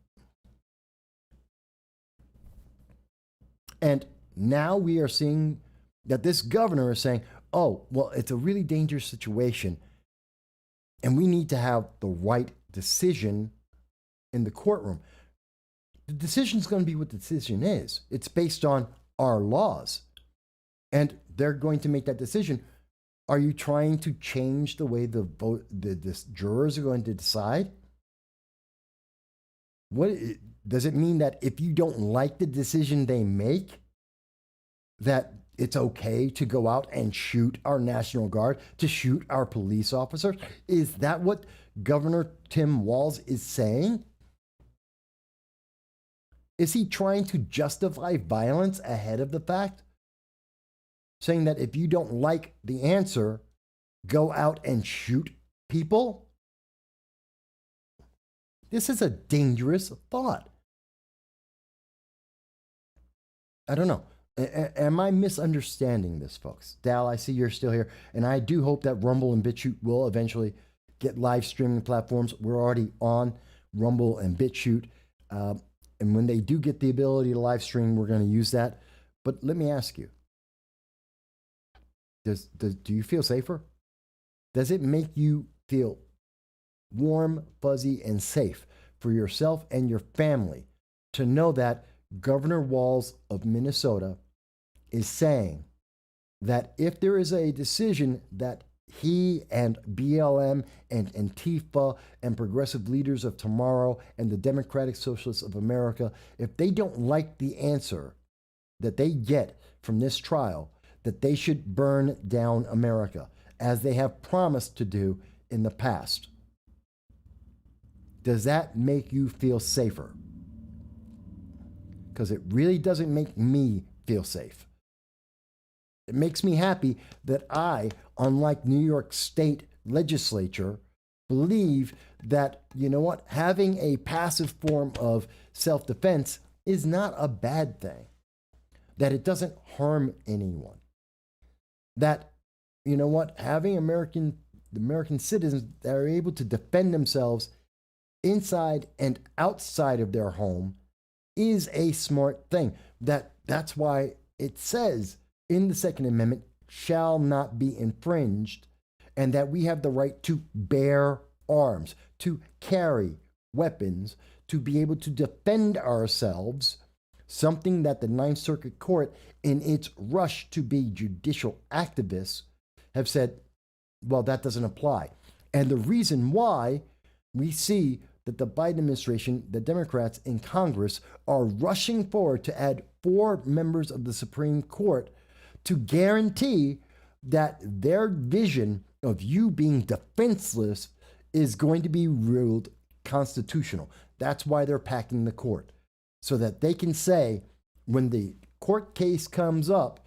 And now we are seeing that this governor is saying, oh, well, it's a really dangerous situation, and we need to have the right decision in the courtroom. The decision is going to be what the decision is. It's based on our laws. And they're going to make that decision. Are you trying to change the way the jurors are going to decide? Does it mean that if you don't like the decision they make, that it's okay to go out and shoot our National Guard, to shoot our police officers? Is that what Governor Tim Walz is saying? Is he trying to justify violence ahead of the fact? Saying that if you don't like the answer, go out and shoot people? This is a dangerous thought. I don't know. Am I misunderstanding this, folks? Dal, I see you're still here, and I do hope that Rumble and BitChute will eventually get live streaming platforms. We're already on Rumble and BitChute, and when they do get the ability to live stream, we're going to use that. But let me ask you, do you feel safer? Does it make you feel warm, fuzzy, and safe for yourself and your family to know that Governor Walz of Minnesota is saying that if there is a decision that he and BLM and Antifa and progressive leaders of tomorrow and the Democratic Socialists of America, if they don't like the answer that they get from this trial, that they should burn down America, as they have promised to do in the past? Does that make you feel safer? Because it really doesn't make me feel safe. It makes me happy that I, unlike New York State legislature, believe that, you know what, having a passive form of self-defense is not a bad thing. That it doesn't harm anyone. That, you know what, having American citizens that are able to defend themselves inside and outside of their home is a smart thing. That's why it says in the Second Amendment, shall not be infringed, and that we have the right to bear arms, to carry weapons, to be able to defend ourselves, something that the Ninth Circuit Court, in its rush to be judicial activists, have said, well, that doesn't apply. And the reason why we see that the Biden administration, the Democrats in Congress, are rushing forward to add 4 members of the Supreme Court to guarantee that their vision of you being defenseless is going to be ruled constitutional. That's why they're packing the court, so that they can say, when the court case comes up,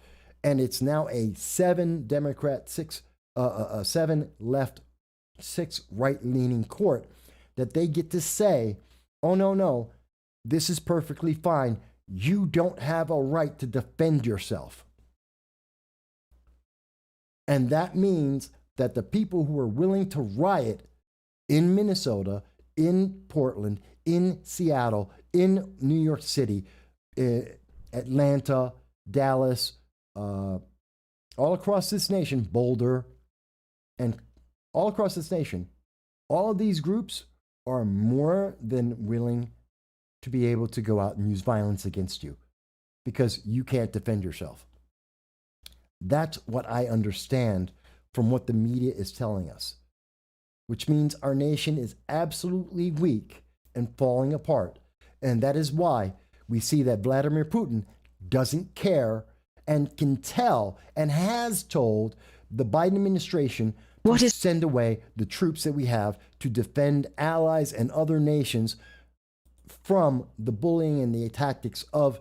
and it's now a 7 Democrat, 7 left, 6 right-leaning court, that they get to say, oh, no, this is perfectly fine. You don't have a right to defend yourself. And that means that the people who are willing to riot in Minnesota, in Portland, in Seattle, in New York City, Atlanta, Dallas, all across this nation, Boulder, and all across this nation, all of these groups are more than willing to be able to go out and use violence against you because you can't defend yourself. That's what I understand from what the media is telling us, which means our nation is absolutely weak and falling apart. And that is why we see that Vladimir Putin doesn't care and can tell and has told the Biden administration to send away the troops that we have to defend allies and other nations from the bullying and the tactics of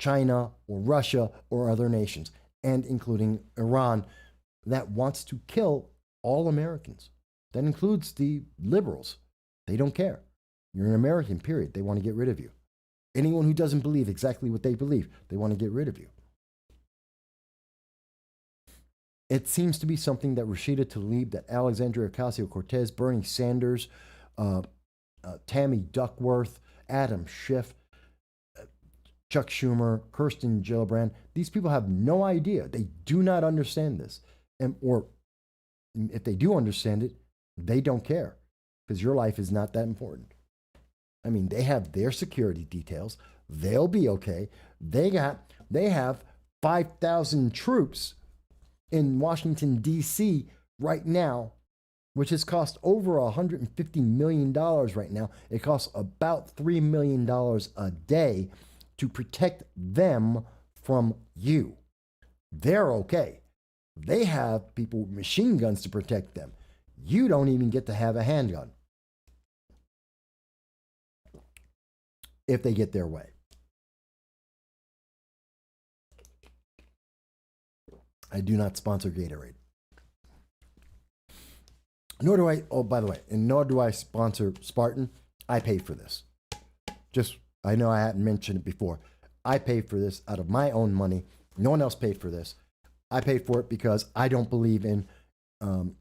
China or Russia or other nations, and including Iran, that wants to kill all Americans. That includes the liberals. They don't care. You're an American, period. They want to get rid of you. Anyone who doesn't believe exactly what they believe, they want to get rid of you. It seems to be something that Rashida Tlaib, that Alexandria Ocasio-Cortez, Bernie Sanders, Tammy Duckworth, Adam Schiff, Chuck Schumer, Kirsten Gillibrand, these people have no idea. They do not understand this. Or if they do understand it, they don't care because your life is not that important. I mean, they have their security details. They'll be okay. They have 5,000 troops in Washington, D.C. right now, which has cost over $150 million right now. It costs about $3 million a day to protect them from you. They're okay. They have people with machine guns to protect them. You don't even get to have a handgun if they get their way. I do not sponsor Gatorade. Nor do I, oh, by the way, and nor do I sponsor Spartan. I pay for this. Just, I know I hadn't mentioned it before. I paid for this out of my own money. No one else paid for this. I paid for it because I don't believe in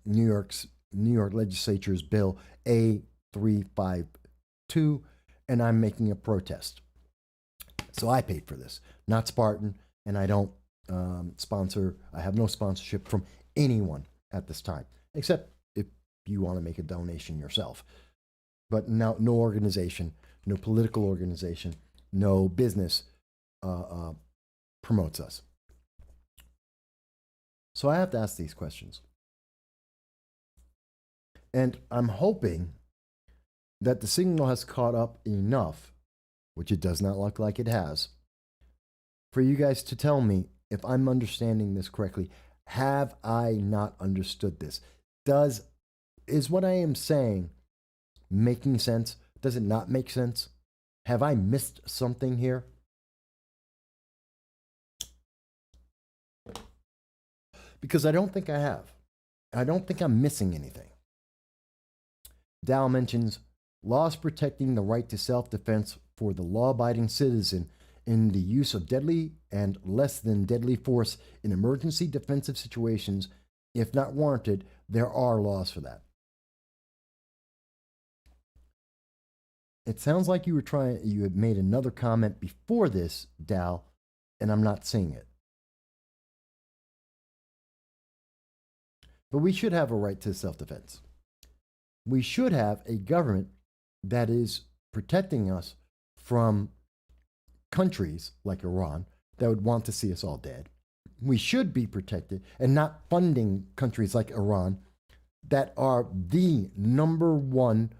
New York Legislature's Bill A352, and I'm making a protest. So I paid for this, not Spartan, and I don't sponsor. I have no sponsorship from anyone at this time, except if you want to make a donation yourself. But no organization, no political organization, no business promotes us. So I have to ask these questions. And I'm hoping that the signal has caught up enough, which it does not look like it has, for you guys to tell me if I'm understanding this correctly. Have I not understood this? Is what I am saying making sense? Does it not make sense? Have I missed something here? Because I don't think I have. I don't think I'm missing anything. Dow mentions laws protecting the right to self-defense for the law-abiding citizen in the use of deadly and less than deadly force in emergency defensive situations. If not warranted, there are laws for that. It sounds like you had made another comment before this, Dow, and I'm not seeing it. But we should have a right to self-defense. We should have a government that is protecting us from countries like Iran that would want to see us all dead. We should be protected and not funding countries like Iran that are the number one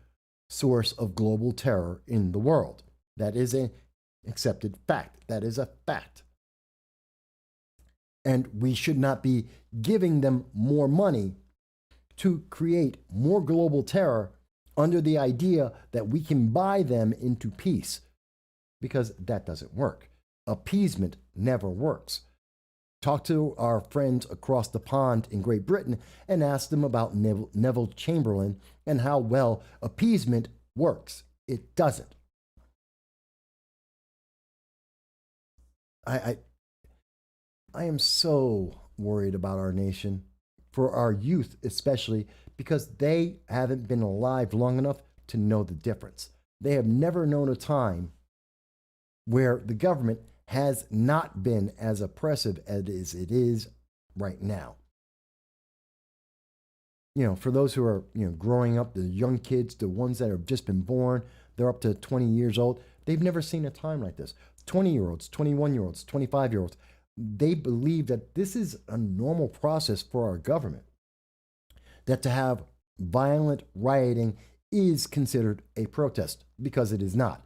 source of global terror in the world. That is an accepted fact. That is a fact. And we should not be giving them more money to create more global terror under the idea that we can buy them into peace, because that doesn't work. Appeasement never works. Talk to our friends across the pond in Great Britain and ask them about Neville Chamberlain and how well appeasement works. It doesn't. I am so worried about our nation. for our youth, especially because they haven't been alive long enough to know the difference. They have never known a time where the government has not been as oppressive as it is right now. You know, for those who are, growing up, the young kids, the ones that have just been born, they're up to 20 years old. They've never seen a time like this. 20-year-olds, 21-year-olds, 25-year-olds, they believe that this is a normal process for our government. That to have violent rioting is considered a protest, because it is not.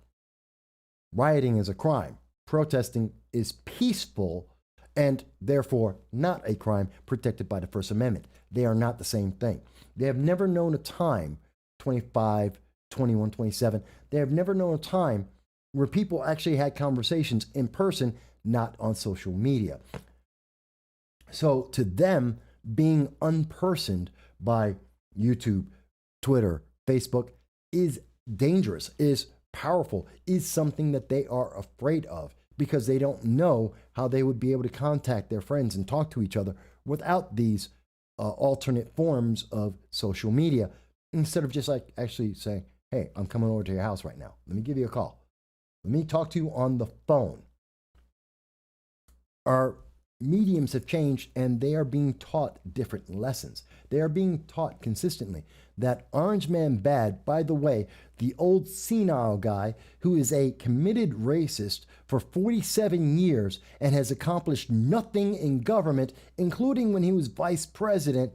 Rioting is a crime. Protesting is peaceful and therefore not a crime protected by the First Amendment. They are not the same thing. They have never known a time, 25, 21, 27, they have never known a time where people actually had conversations in person, not on social media. So to them, being unpersoned by YouTube, Twitter, Facebook is dangerous, is powerful, is something that they are afraid of, because they don't know how they would be able to contact their friends and talk to each other without these alternate forms of social media, instead of just like actually saying, hey, I'm coming over to your house right now. Let me give you a call. Let me talk to you on the phone. Our mediums have changed, and they are being taught different lessons. They are being taught consistently that Orange Man Bad, by the way, the old senile guy who is a committed racist for 47 years and has accomplished nothing in government, including when he was vice president,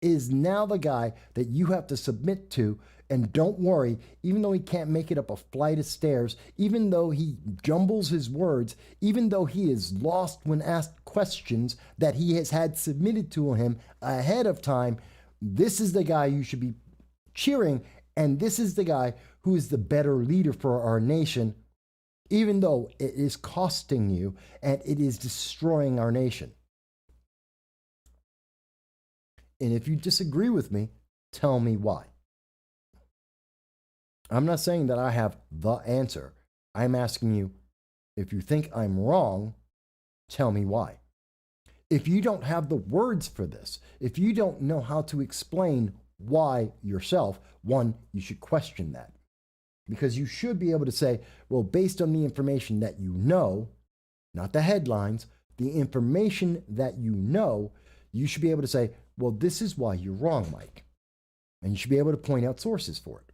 is now the guy that you have to submit to. And don't worry, even though he can't make it up a flight of stairs, even though he jumbles his words, even though he is lost when asked questions that he has had submitted to him ahead of time, this is the guy you should be cheering, and this is the guy who is the better leader for our nation, even though it is costing you and it is destroying our nation. And if you disagree with me, tell me why. I'm not saying that I have the answer. I'm asking you, if you think I'm wrong, tell me why. If you don't have the words for this, if you don't know how to explain why yourself, one, you should question that. Because you should be able to say, well, based on the information that you know, not the headlines, the information that you know, you should be able to say, well, this is why you're wrong, Mike. And you should be able to point out sources for it.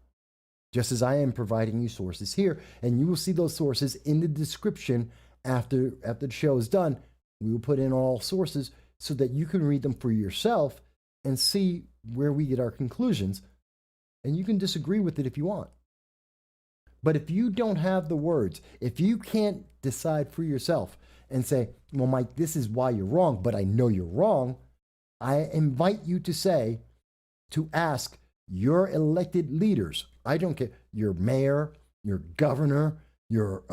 Just as I am providing you sources here, and you will see those sources in the description after the show is done. We will put in all sources so that you can read them for yourself and see where we get our conclusions. And you can disagree with it if you want. But if you don't have the words, if you can't decide for yourself and say, well, Mike, this is why you're wrong, but I know you're wrong, I invite you to ask your elected leaders. I don't care, your mayor, your governor, your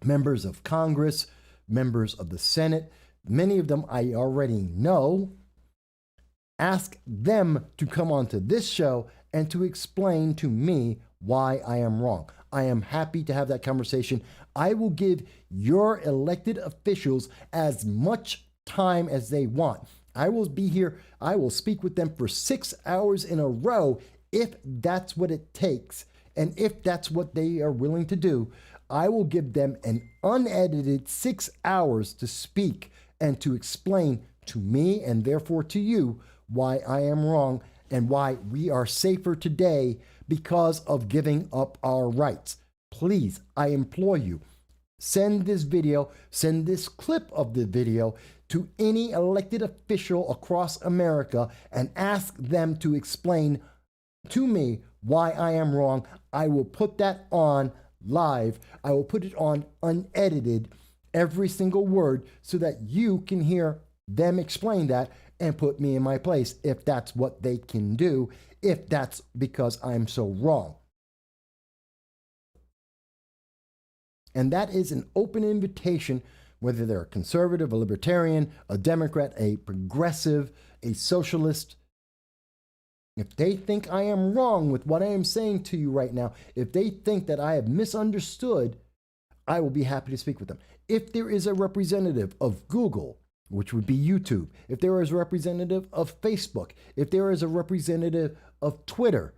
members of Congress, members of the Senate, many of them I already know. Ask them to come onto this show and to explain to me why I am wrong. I am happy to have that conversation. I will give your elected officials as much time as they want. I will be here. I will speak with them for 6 hours in a row if that's what it takes. And if that's what they are willing to do, I will give them an unedited 6 hours to speak and to explain to me and therefore to you why I am wrong and why we are safer today because of giving up our rights. Please, I implore you, send this video, send this clip of the video to any elected official across America and ask them to explain to me why I am wrong. I will put that on live. I will put it on unedited, every single word, so that you can hear them explain that and put me in my place if that's what they can do, if that's because I'm so wrong. And that is an open invitation, whether they're a conservative, a libertarian, a Democrat, a progressive, a socialist. If they think I am wrong with what I am saying to you right now, if they think that I have misunderstood, I will be happy to speak with them. If there is a representative of Google, which would be YouTube, if there is a representative of Facebook, if there is a representative of Twitter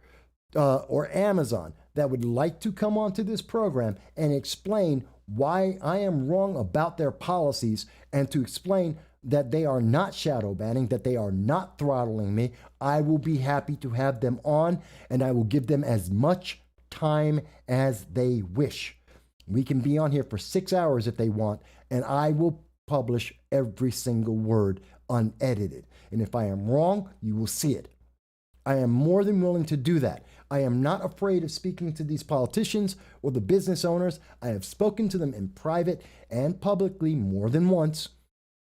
or Amazon that would like to come onto this program and explain why I am wrong about their policies and to explain that they are not shadow banning, that they are not throttling me, I will be happy to have them on, and I will give them as much time as they wish. We can be on here for 6 hours if they want, and I will publish every single word unedited. And if I am wrong, you will see it. I am more than willing to do that. I am not afraid of speaking to these politicians or the business owners. I have spoken to them in private and publicly more than once,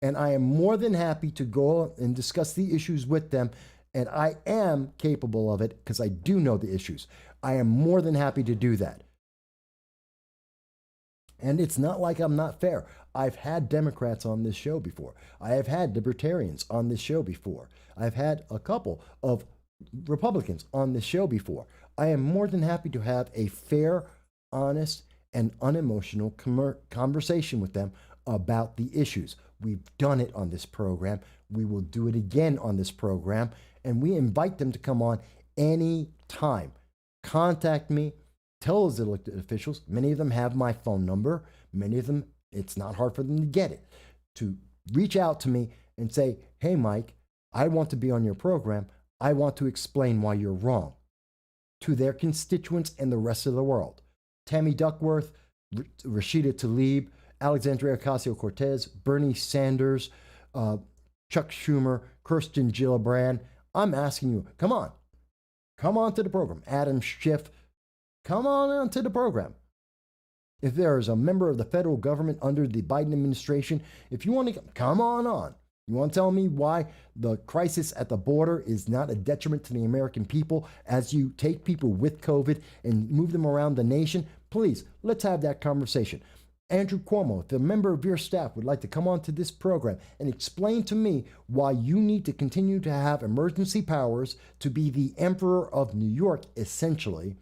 and I am more than happy to go and discuss the issues with them, and I am capable of it because I do know the issues. I am more than happy to do that. And it's not like I'm not fair. I've had Democrats on this show before. I have had libertarians on this show before. I've had a couple of Republicans on this show before. I am more than happy to have a fair, honest, and unemotional conversation with them about the issues. We've done it on this program. We will do it again on this program. And we invite them to come on any time. Contact me. Tell those elected officials. Many of them have my phone number. Many of them, it's not hard for them to get it. To reach out to me and say, hey, Mike, I want to be on your program. I want to explain why you're wrong to their constituents and the rest of the world. Tammy Duckworth, Rashida Tlaib, Alexandria Ocasio-Cortez, Bernie Sanders, Chuck Schumer, Kirsten Gillibrand. I'm asking you, come on to the program. Adam Schiff, come on to the program. If there is a member of the federal government under the Biden administration, if you want to come on. You want to tell me why the crisis at the border is not a detriment to the American people as you take people with COVID and move them around the nation? Please, let's have that conversation. Andrew Cuomo, if a member of your staff would like to come onto this program and explain to me why you need to continue to have emergency powers to be the emperor of New York, essentially,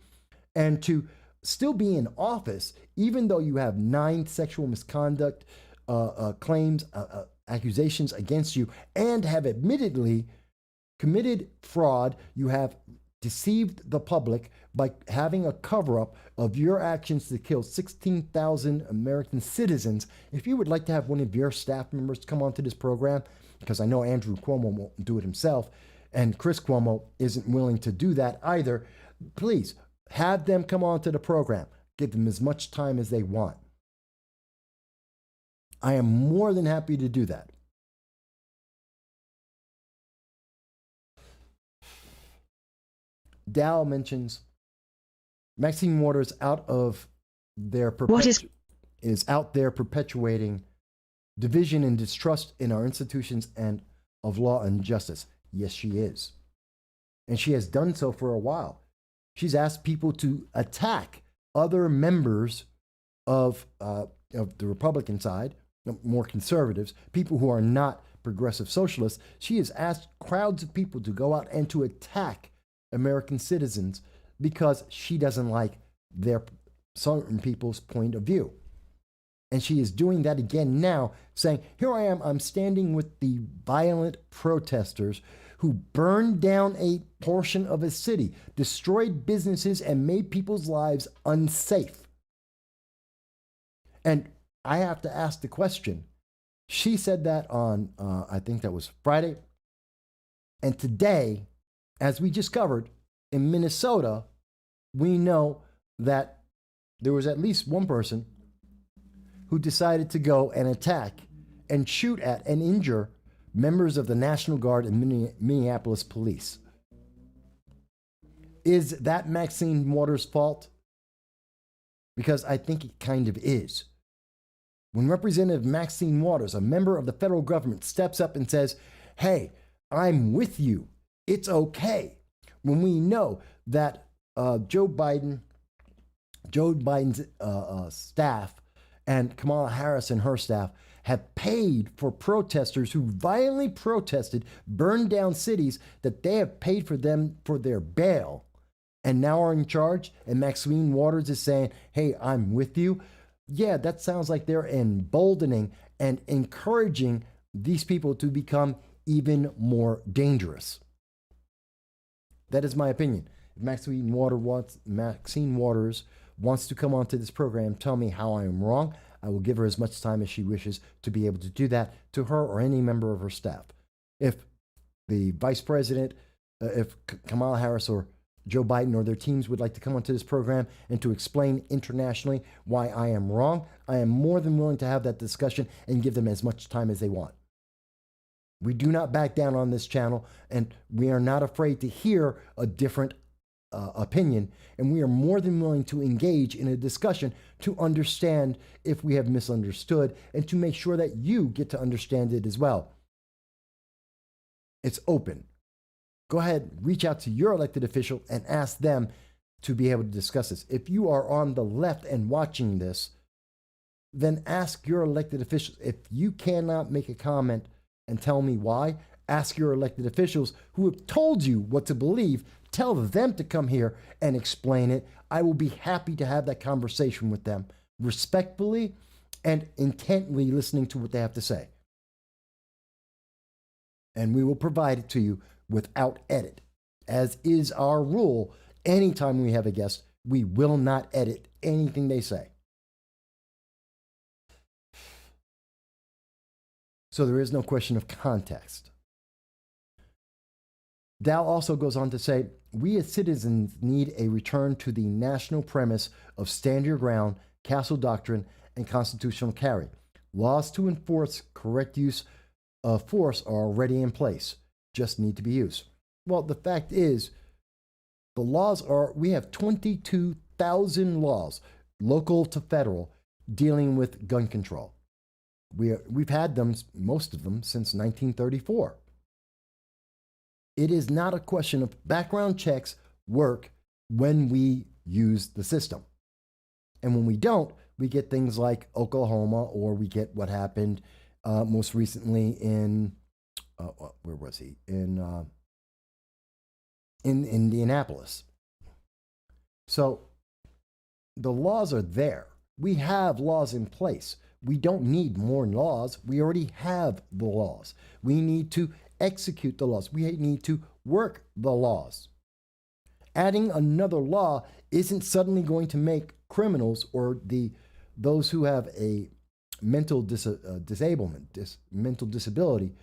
and to still be in office, even though you have 9 sexual misconduct claims, accusations against you, and have admittedly committed fraud. You have deceived the public by having a cover-up of your actions to kill 16,000 American citizens. If you would like to have one of your staff members come onto this program, because I know Andrew Cuomo won't do it himself, and Chris Cuomo isn't willing to do that either, please have them come onto the program. Give them as much time as they want. I am more than happy to do that. Dow mentions Maxine Waters out there perpetuating division and distrust in our institutions and of law and justice. Yes, she is. And she has done so for a while. She's asked people to attack other members of the Republican side, more conservatives, people who are not progressive socialists. She has asked crowds of people to go out and to attack American citizens because she doesn't like their certain people's point of view. And she is doing that again now, saying, here I am, I'm standing with the violent protesters who burned down a portion of a city, destroyed businesses, and made people's lives unsafe. And I have to ask the question. She said that on, I think that was Friday. And today, as we just covered, in Minnesota, we know that there was at least one person who decided to go and attack and shoot at and injure members of the National Guard and Minneapolis police. Is that Maxine Waters' fault? Because I think it kind of is. When Representative Maxine Waters, a member of the federal government, steps up and says, hey, I'm with you, it's okay. When we know that Joe Biden's staff and Kamala Harris and her staff have paid for protesters who violently protested, burned down cities, that they have paid for them for their bail and now are in charge, and Maxine Waters is saying, hey, I'm with you. Yeah, that sounds like they're emboldening and encouraging these people to become even more dangerous. That is my opinion. If Maxine Waters wants to come onto this program, tell me how I am wrong. I will give her as much time as she wishes to be able to do that to her or any member of her staff. If the vice president, if Kamala Harris or Joe Biden or their teams would like to come onto this program and to explain internationally why I am wrong, I am more than willing to have that discussion and give them as much time as they want. We do not back down on this channel, and we are not afraid to hear a different opinion, and we are more than willing to engage in a discussion to understand if we have misunderstood and to make sure that you get to understand it as well. It's open. Go ahead, reach out to your elected official and ask them to be able to discuss this. If you are on the left and watching this, then ask your elected officials. If you cannot make a comment and tell me why, ask your elected officials who have told you what to believe. Tell them to come here and explain it. I will be happy to have that conversation with them, respectfully and intently listening to what they have to say. And we will provide it to you without edit. As is our rule, anytime we have a guest, we will not edit anything they say. So there is no question of context. Dow also goes on to say, we as citizens need a return to the national premise of stand your ground, castle doctrine, and constitutional carry. Laws to enforce correct use of force are already in place, just need to be used. Well, the fact is, the laws are, we have 22,000 laws, local to federal, dealing with gun control. We've had them, most of them, since 1934. It is not a question of background checks work when we use the system. And when we don't, we get things like Oklahoma, or we get what happened most recently in, where was he? In Indianapolis. So the laws are there. We have laws in place. We don't need more laws. We already have the laws. We need to execute the laws. We need to work the laws. Adding another law isn't suddenly going to make criminals or those who have a mental mental disability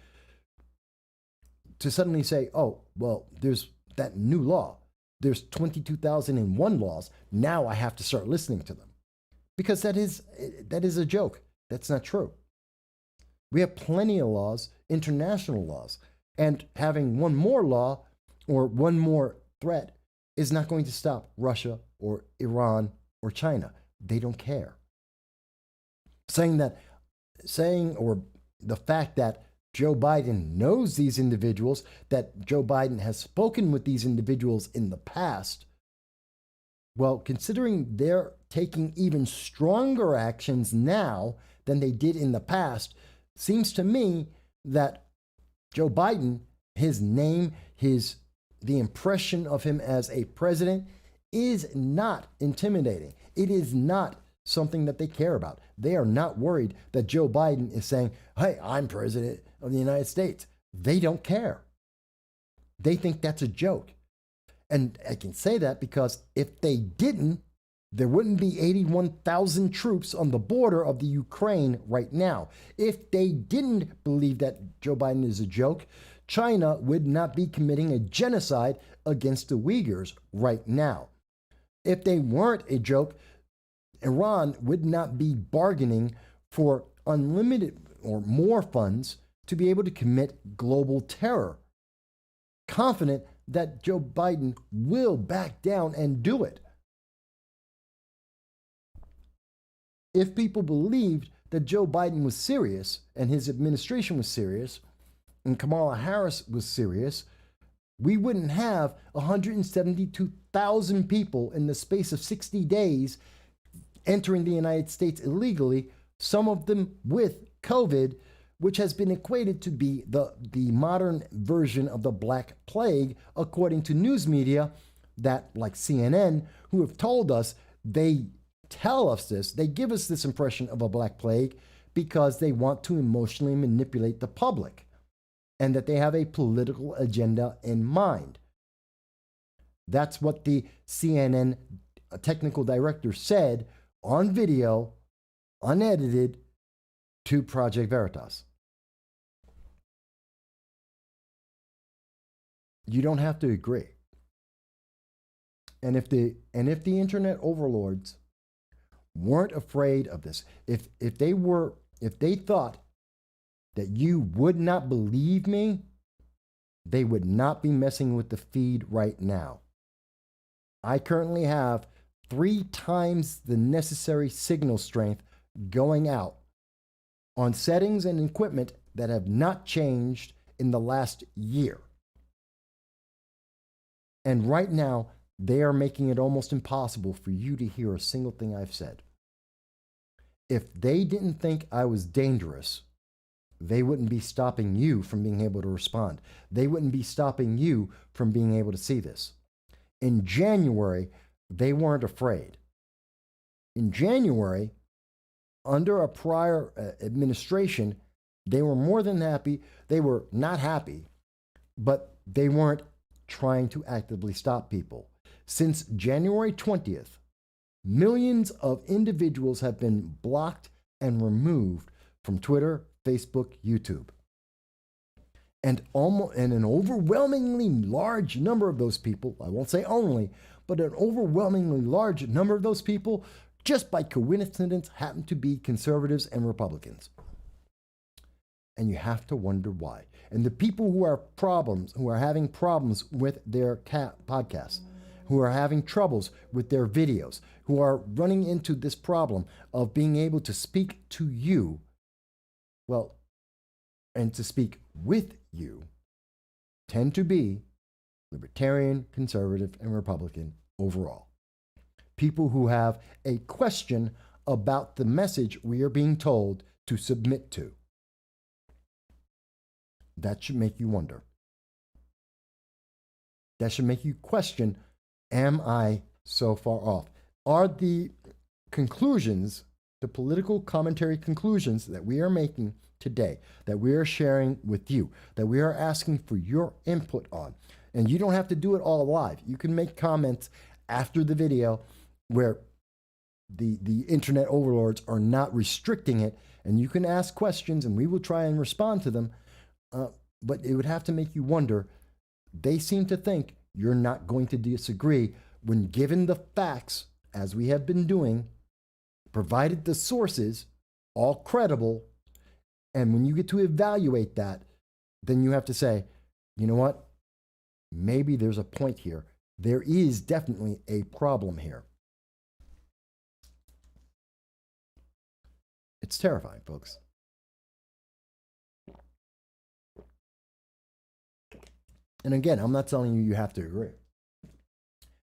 to suddenly say, oh, well, there's that new law. There's 22,001 laws. Now I have to start listening to them. Because that is a joke. That's not true. We have plenty of laws, international laws, and having one more law or one more threat is not going to stop Russia or Iran or China. They don't care. Or the fact that Joe Biden knows these individuals, that Joe Biden has spoken with these individuals in the past, well, considering they're taking even stronger actions now than they did in the past, seems to me that Joe Biden, his name, the impression of him as a president is not intimidating. It is not something that they care about. They are not worried that Joe Biden is saying, hey, I'm president of the United States. They don't care. They think that's a joke. And I can say that because if they didn't, there wouldn't be 81,000 troops on the border of the Ukraine right now. If they didn't believe that Joe Biden is a joke, China would not be committing a genocide against the Uyghurs right now. If they weren't a joke, Iran would not be bargaining for unlimited or more funds to be able to commit global terror, confident that Joe Biden will back down and do it. If people believed that Joe Biden was serious and his administration was serious and Kamala Harris was serious, we wouldn't have 172,000 people in the space of 60 days entering the United States illegally, some of them with COVID, which has been equated to be the modern version of the Black Plague, according to news media that, like CNN, who have told us, they tell us this, they give us this impression of a Black Plague because they want to emotionally manipulate the public and that they have a political agenda in mind. That's what the CNN technical director said on video, unedited, to Project Veritas. You don't have to agree. And if the internet overlords weren't afraid of this, if they thought that you would not believe me, they would not be messing with the feed right now. I currently have 3 times the necessary signal strength going out on settings and equipment that have not changed in the last year. And right now, they are making it almost impossible for you to hear a single thing I've said. If they didn't think I was dangerous, they wouldn't be stopping you from being able to respond. They wouldn't be stopping you from being able to see this. In January, they weren't afraid. In January, under a prior administration, they were more than happy. They were not happy, but they weren't trying to actively stop people. Since January 20th, millions of individuals have been blocked and removed from Twitter, Facebook, YouTube. And an overwhelmingly large number of those people, I won't say only, but an overwhelmingly large number of those people, just by coincidence, happen to be conservatives and Republicans. And you have to wonder why. And the people who are having problems with their podcasts, who are having troubles with their videos, who are running into this problem of being able to speak to you, well, and to speak with you, tend to be libertarian, conservative, and Republican overall. People who have a question about the message we are being told to submit to. That should make you wonder. That should make you question, am I so far off? Are the conclusions, the political commentary conclusions that we are making today, that we are sharing with you, that we are asking for your input on, and you don't have to do it all live. You can make comments after the video where the internet overlords are not restricting it, and you can ask questions and we will try and respond to them. But it would have to make you wonder. They seem to think you're not going to disagree when given the facts, as we have been doing, provided the sources, all credible, and when you get to evaluate that, then you have to say, you know what? Maybe there's a point here. There is definitely a problem here. It's terrifying, folks. And again, I'm not telling you you have to agree.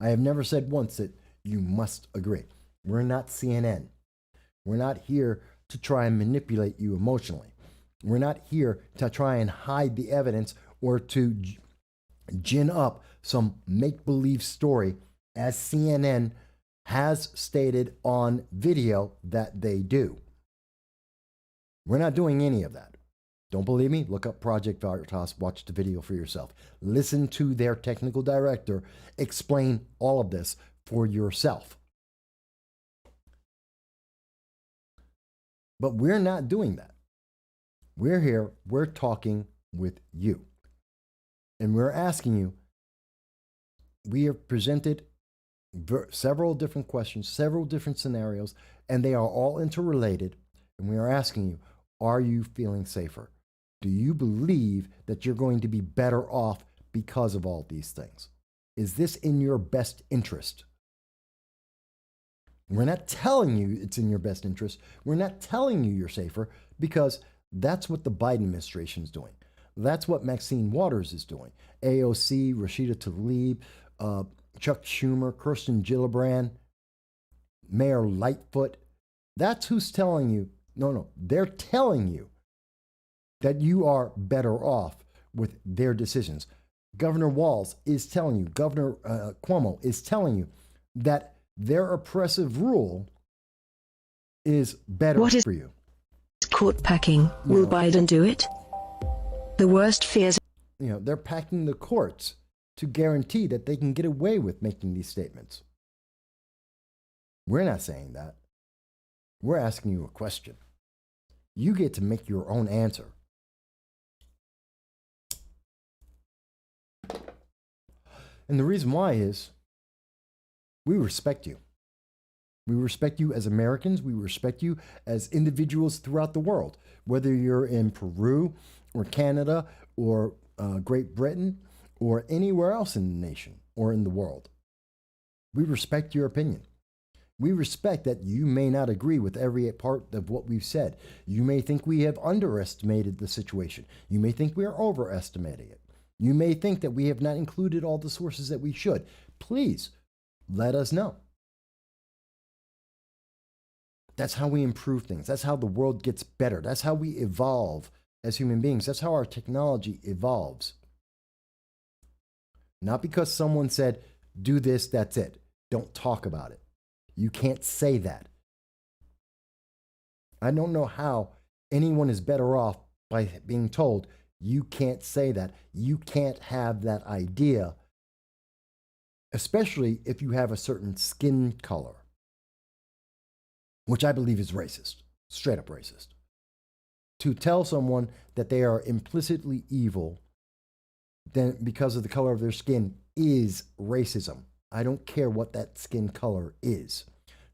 I have never said once that you must agree. We're not CNN. We're not here to try and manipulate you emotionally. We're not here to try and hide the evidence or to gin up some make-believe story, as CNN has stated on video that they do. We're not doing any of that. Don't believe me? Look up Project Veritas, watch the video for yourself. Listen to their technical director explain all of this for yourself. But we're not doing that. We're here, we're talking with you. And we're asking you, we have presented several different questions, several different scenarios, and they are all interrelated. And we are asking you, are you feeling safer? Do you believe that you're going to be better off because of all these things? Is this in your best interest? We're not telling you it's in your best interest. We're not telling you you're safer, because that's what the Biden administration is doing. That's what Maxine Waters is doing. AOC, Rashida Tlaib, Chuck Schumer, Kirsten Gillibrand, Mayor Lightfoot. That's who's telling you. No, they're telling you that you are better off with their decisions. Governor Walz is telling you, Governor Cuomo is telling you that their oppressive rule is better for you. court packing. Will Biden do it? The worst fears. They're packing the courts to guarantee that they can get away with making these statements. We're not saying that. We're asking you a question. You get to make your own answer. And the reason why is we respect you. We respect you as Americans. We respect you as individuals throughout the world, whether you're in Peru or Canada or Great Britain or anywhere else in the nation or in the world. We respect your opinion. We respect that you may not agree with every part of what we've said. You may think we have underestimated the situation. You may think we are overestimating it. You may think that we have not included all the sources that we should. Please let us know. That's how we improve things. That's how the world gets better. That's how we evolve as human beings. That's how our technology evolves. Not because someone said, do this, that's it. Don't talk about it. You can't say that. I don't know how anyone is better off by being told, you can't say that. You can't have that idea, especially if you have a certain skin color, which I believe is racist, straight up racist. To tell someone that they are implicitly evil then because of the color of their skin is racism. I don't care what that skin color is.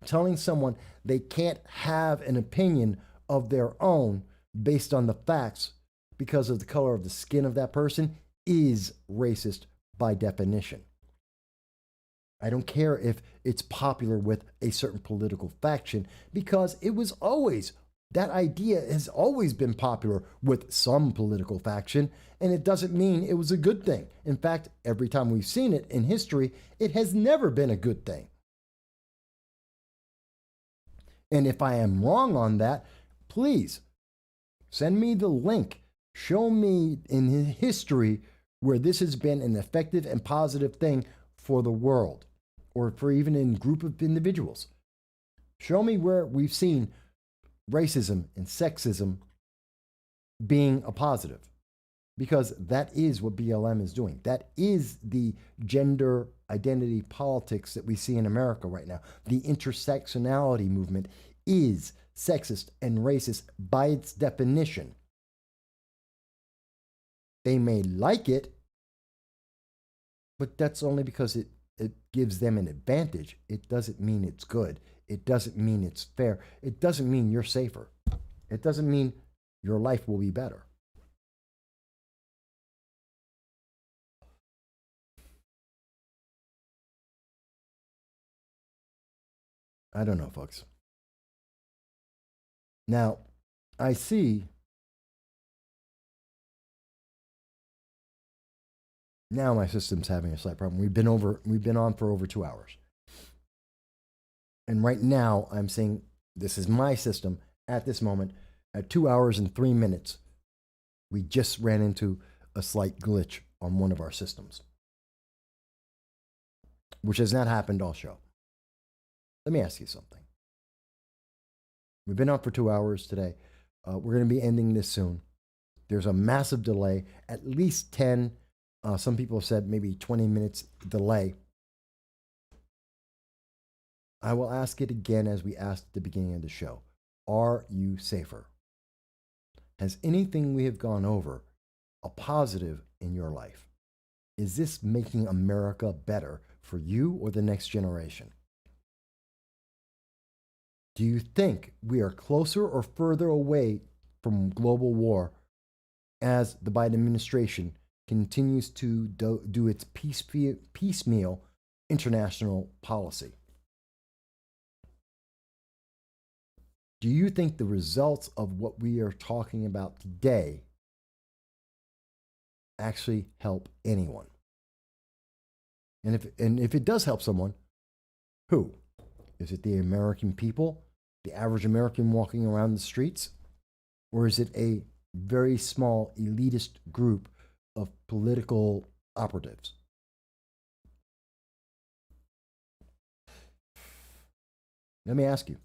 Telling someone they can't have an opinion of their own based on the facts because of the color of the skin of that person is racist by definition. I don't care if it's popular with a certain political faction because it was always, that idea has always been popular with some political faction, and it doesn't mean it was a good thing. In fact, every time we've seen it in history, it has never been a good thing. And if I am wrong on that, please send me the link. Show me in history where this has been an effective and positive thing for the world, or for even a group of individuals. Show me where we've seen racism and sexism being a positive, because that is what BLM is doing. That is the gender identity politics that we see in America right now. The intersectionality movement is sexist and racist by its definition. They may like it, but that's only because it gives them an advantage. It doesn't mean it's good. It doesn't mean it's fair. It doesn't mean you're safer. It doesn't mean your life will be better. I don't know, folks. Now, I see now my system's having a slight problem. We've been on for over 2 hours. And right now I'm saying this is my system at this moment at 2 hours and 3 minutes. We just ran into a slight glitch on one of our systems, which has not happened all show. Let me ask you something. We've been on for 2 hours today. We're going to be ending this soon. There's a massive delay, at least 10, some people have said maybe 20 minutes delay. I will ask it again as we asked at the beginning of the show. Are you safer? Has anything we have gone over a positive in your life? Is this making America better for you or the next generation? Do you think we are closer or further away from global war as the Biden administration continues to do its piecemeal international policy? Do you think the results of what we are talking about today actually help anyone? And if it does help someone, who? Is it the American people, the average American walking around the streets? Or is it a very small elitist group of political operatives? Let me ask you.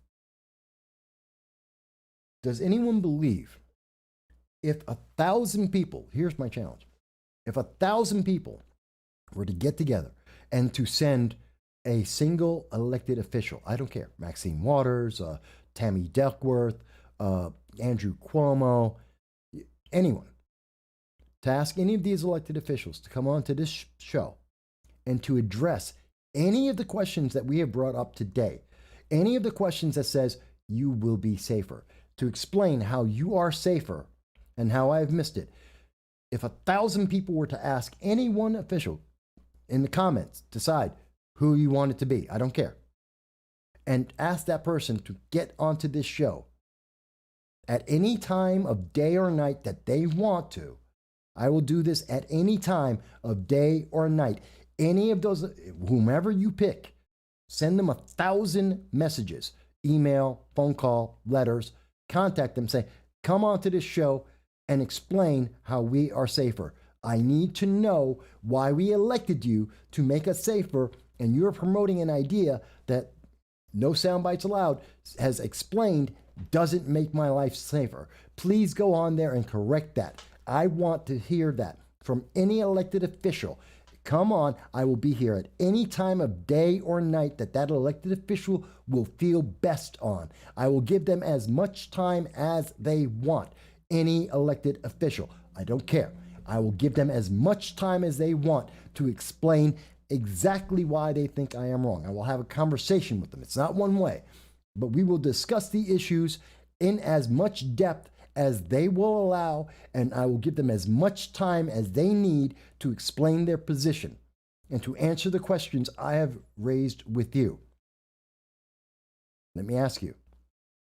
Does anyone believe if 1,000 people, here's my challenge, if 1,000 people were to get together and to send a single elected official, I don't care, Maxine Waters, Tammy Duckworth, Andrew Cuomo, anyone, to ask any of these elected officials to come on to this show and to address any of the questions that we have brought up today, any of the questions that says you will be safer, to explain how you are safer and how I've missed it. If 1,000 people were to ask any one official in the comments, decide who you want it to be, I don't care, and ask that person to get onto this show at any time of day or night that they want to, I will do this at any time of day or night. Any of those, whomever you pick, send them 1,000 messages, email, phone call, letters, contact them, say, come on to this show and explain how we are safer. I need to know why we elected you to make us safer, and you're promoting an idea that No Soundbites Allowed has explained doesn't make my life safer. Please go on there and correct that. I want to hear that from any elected official. Come on, I will be here at any time of day or night that that elected official will feel best on. I will give them as much time as they want. Any elected official, I don't care. I will give them as much time as they want to explain exactly why they think I am wrong. I will have a conversation with them. It's not one way, but we will discuss the issues in as much depth as they will allow, and I will give them as much time as they need to explain their position and to answer the questions I have raised with you. Let me ask you,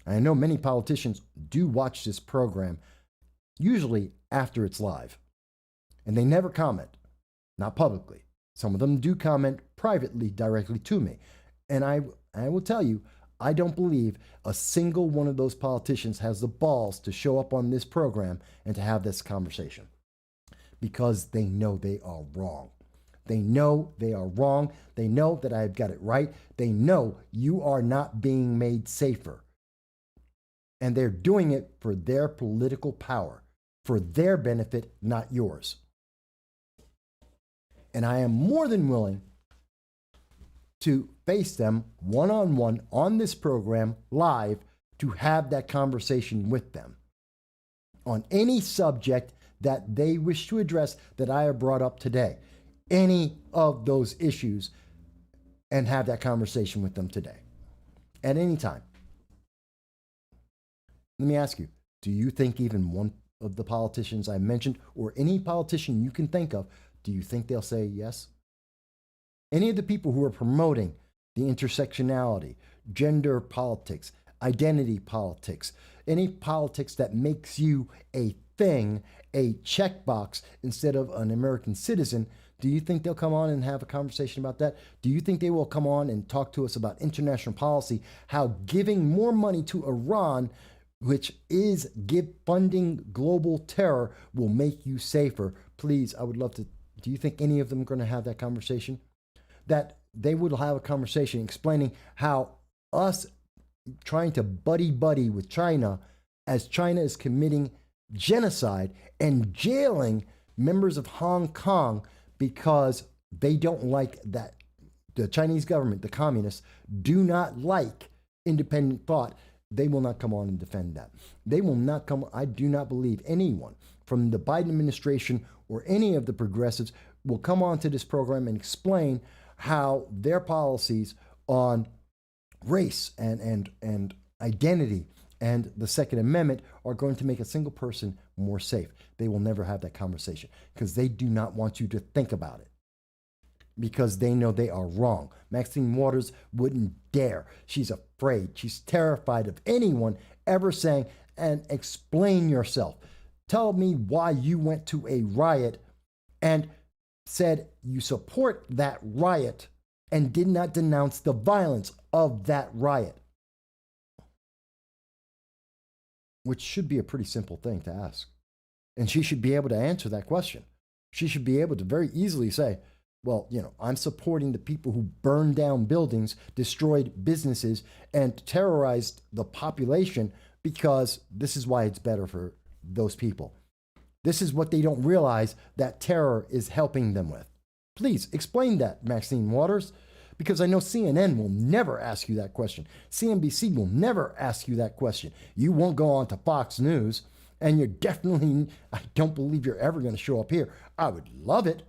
I know many politicians do watch this program, usually after it's live, and they never comment, not publicly. Some of them do comment privately, directly to me. And I will tell you, I don't believe a single one of those politicians has the balls to show up on this program and to have this conversation, because they know they are wrong. They know they are wrong. They know that I've got it right. They know you are not being made safer. And they're doing it for their political power, for their benefit, not yours. And I am more than willing to face them one-on-one on this program live to have that conversation with them on any subject that they wish to address that I have brought up today, any of those issues, and have that conversation with them today at any time. Let me ask you, do you think even one of the politicians I mentioned, or any politician you can think of, do you think they'll say yes? Any of the people who are promoting the intersectionality, gender politics, identity politics, any politics that makes you a thing, a checkbox instead of an American citizen, do you think they'll come on and have a conversation about that? Do you think they will come on and talk to us about international policy, how giving more money to Iran, which is funding global terror, will make you safer? Please, I would love to. Do you think any of them are going to have that conversation? That they would have a conversation explaining how us trying to buddy with China, as China is committing genocide and jailing members of Hong Kong because they don't like that. The Chinese government, the communists, do not like independent thought. They will not come on and defend that. They will not come. I do not believe anyone from the Biden administration or any of the progressives will come on to this program and explain how their policies on race and identity and the Second Amendment are going to make a single person more safe. They will never have that conversation because they do not want you to think about it, because they know they are wrong. Maxine Waters wouldn't dare. She's afraid. She's terrified of anyone ever saying, and explain yourself. Tell me why you went to a riot and said you support that riot and did not denounce the violence of that riot. Which should be a pretty simple thing to ask. And she should be able to answer that question. She should be able to very easily say, well, I'm supporting the people who burned down buildings, destroyed businesses, and terrorized the population because this is why it's better for those people. This is what they don't realize that terror is helping them with. Please explain that, Maxine Waters, because I know CNN will never ask you that question. CNBC will never ask you that question. You won't go on to Fox News, and you're definitely, I don't believe you're ever going to show up here. I would love it,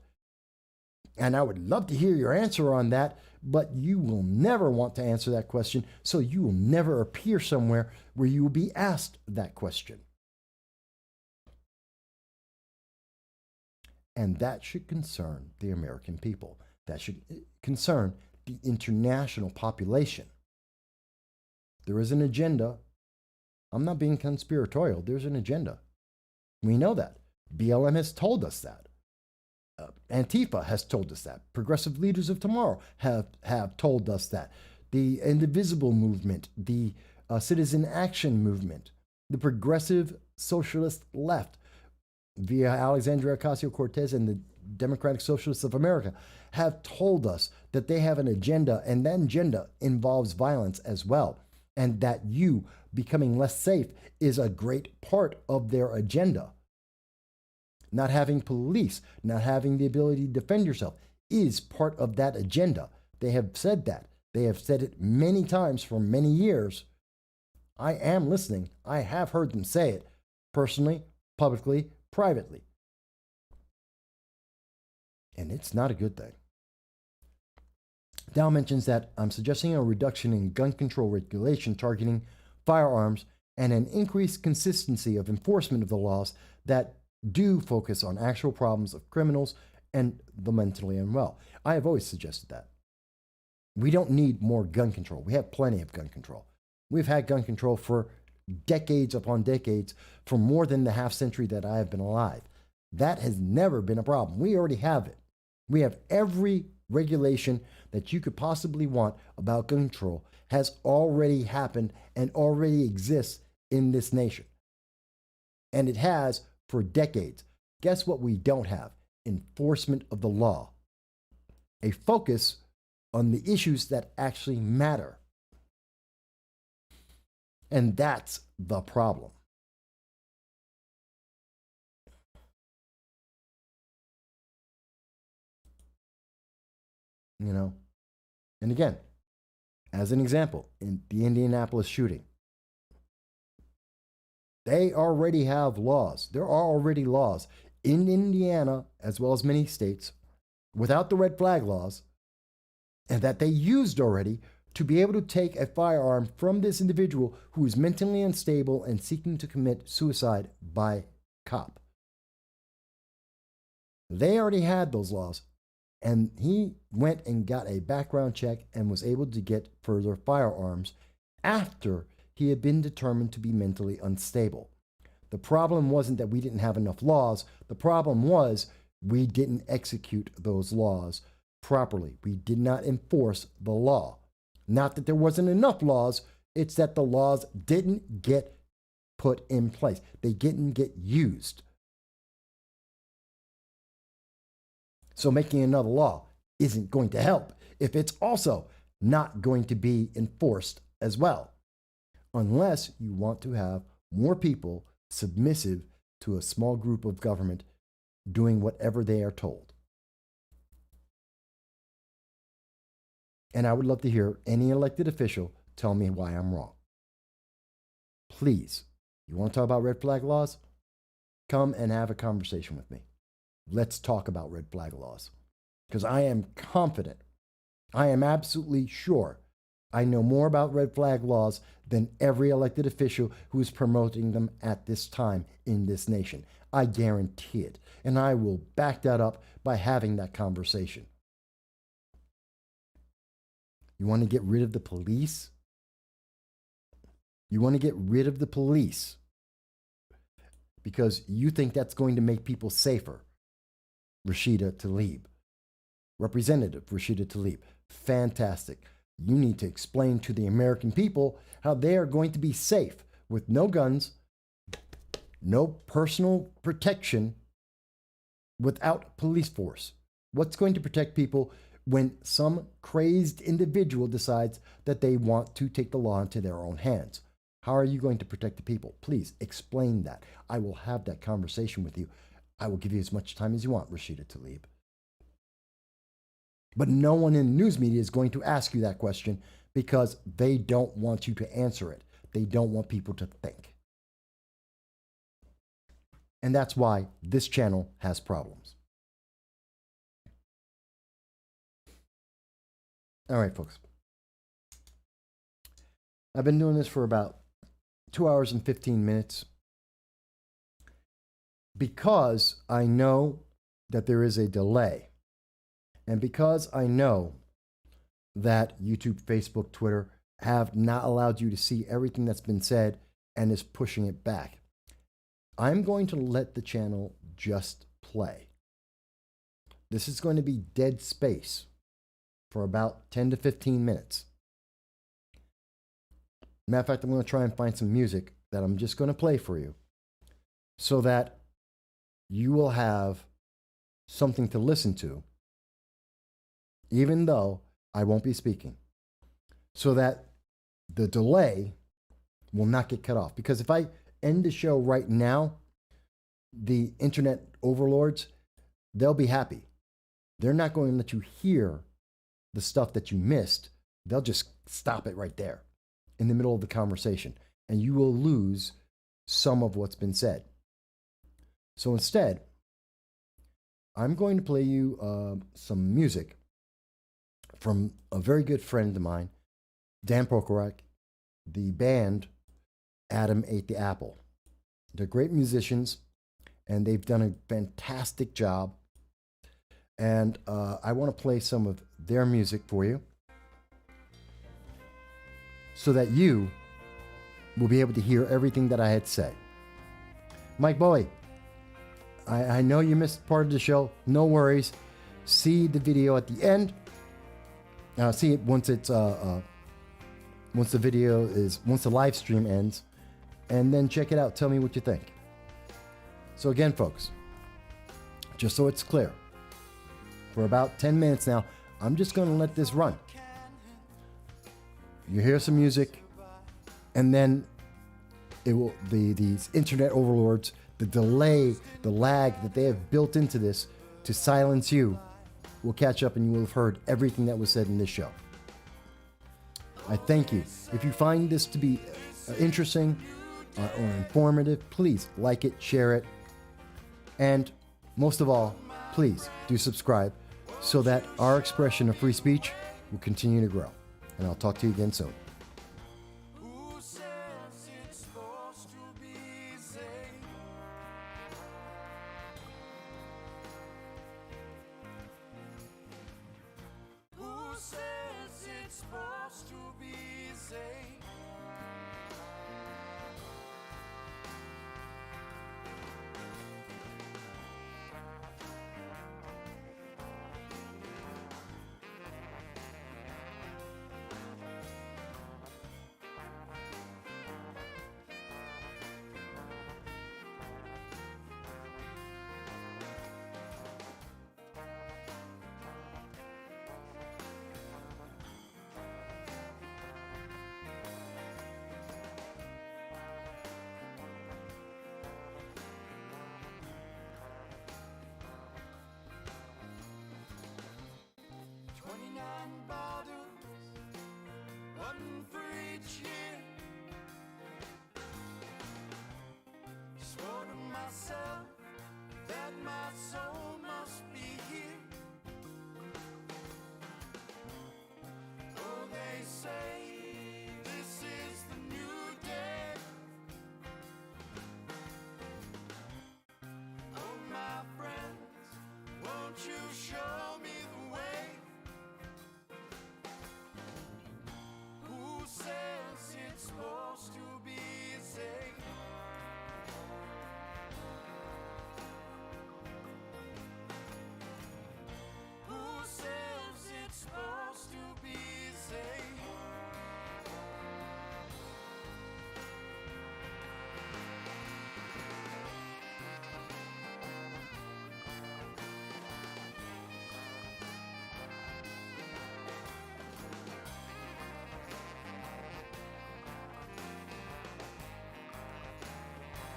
and I would love to hear your answer on that, but you will never want to answer that question, so you will never appear somewhere where you will be asked that question. And that should concern the American people. That should concern the international population. There is an agenda. I'm not being conspiratorial. There's an agenda. We know that. BLM has told us that. Antifa has told us that. Progressive leaders of tomorrow have told us that. The Indivisible movement, the Citizen Action movement, the Progressive Socialist Left, via Alexandria Ocasio-Cortez and the Democratic Socialists of America, have told us that they have an agenda, and that agenda involves violence as well, and that you becoming less safe is a great part of their agenda. Not having police, not having the ability to defend yourself is part of that agenda. They have said that. They have said it many times for many years. I am listening. I have heard them say it personally, publicly, privately. And it's not a good thing. Dow mentions that I'm suggesting a reduction in gun control regulation targeting firearms and an increased consistency of enforcement of the laws that do focus on actual problems of criminals and the mentally unwell. I have always suggested that. We don't need more gun control. We have plenty of gun control. We've had gun control for decades upon decades, for more than the half century that I have been alive. That has never been a problem. We already have it. We have every regulation that you could possibly want about gun control has already happened and already exists in this nation. And it has for decades. Guess what we don't have? Enforcement of the law. A focus on the issues that actually matter. And that's the problem. You know? And again, as an example, in the Indianapolis shooting, they already have laws. There are already laws in Indiana, as well as many states, without the red flag laws, and that they used already to be able to take a firearm from this individual who is mentally unstable and seeking to commit suicide by cop. They already had those laws, and he went and got a background check and was able to get further firearms after he had been determined to be mentally unstable. The problem wasn't that we didn't have enough laws. The problem was we didn't execute those laws properly. We did not enforce the law. Not that there wasn't enough laws, it's that the laws didn't get put in place. They didn't get used. So making another law isn't going to help if it's also not going to be enforced as well, unless you want to have more people submissive to a small group of government doing whatever they are told. And I would love to hear any elected official tell me why I'm wrong. Please, you want to talk about red flag laws? Come and have a conversation with me. Let's talk about red flag laws. Because I am confident, I am absolutely sure I know more about red flag laws than every elected official who is promoting them at this time in this nation. I guarantee it. And I will back that up by having that conversation. You want to get rid of the police? You want to get rid of the police because you think that's going to make people safer. Rashida Tlaib. Representative Rashida Tlaib. Fantastic. You need to explain to the American people how they are going to be safe with no guns, no personal protection, without police force. What's going to protect people when some crazed individual decides that they want to take the law into their own hands? How are you going to protect the people? Please explain that. I will have that conversation with you. I will give you as much time as you want, Rashida Tlaib. But no one in the news media is going to ask you that question because they don't want you to answer it. They don't want people to think. And that's why this channel has problems. All right, folks. I've been doing this for about 2 hours and 15 minutes because I know that there is a delay. And because I know that YouTube, Facebook, Twitter have not allowed you to see everything that's been said and is pushing it back, I'm going to let the channel just play. This is going to be dead space for about 10 to 15 minutes. Matter of fact, I'm going to try and find some music that I'm just going to play for you so that you will have something to listen to, even though I won't be speaking, so that the delay will not get cut off. Because if I end the show right now, the internet overlords, they'll be happy. They're not going to let you hear the stuff that you missed. They'll just stop it right there in the middle of the conversation, and you will lose some of what's been said. So instead, I'm going to play you some music from a very good friend of mine, Dan Prokorak, the band Adam Ate the Apple. They're great musicians, and they've done a fantastic job. And I want to play some of their music for you so that you will be able to hear everything that I had to say. Mike Bowie, I know you missed part of the show. No worries. See the video at the end. See it once it's once the live stream ends, and then check it out. Tell me what you think. So again, folks, just so it's clear, for about 10 minutes now, I'm just going to let this run. You hear some music, and then it will these internet overlords, the delay, the lag that they have built into this to silence you, will catch up, and you will have heard everything that was said in this show. I thank you. If you find this to be interesting or informative, please like it, share it, and most of all, please do subscribe so that our expression of free speech will continue to grow. And I'll talk to you again soon. Who says it's supposed to be safe? Who says it's supposed to be safe? One for each year. Swore to myself that my soul must be here. Oh, they say this is the new day. Oh, my friends, won't you show me the way?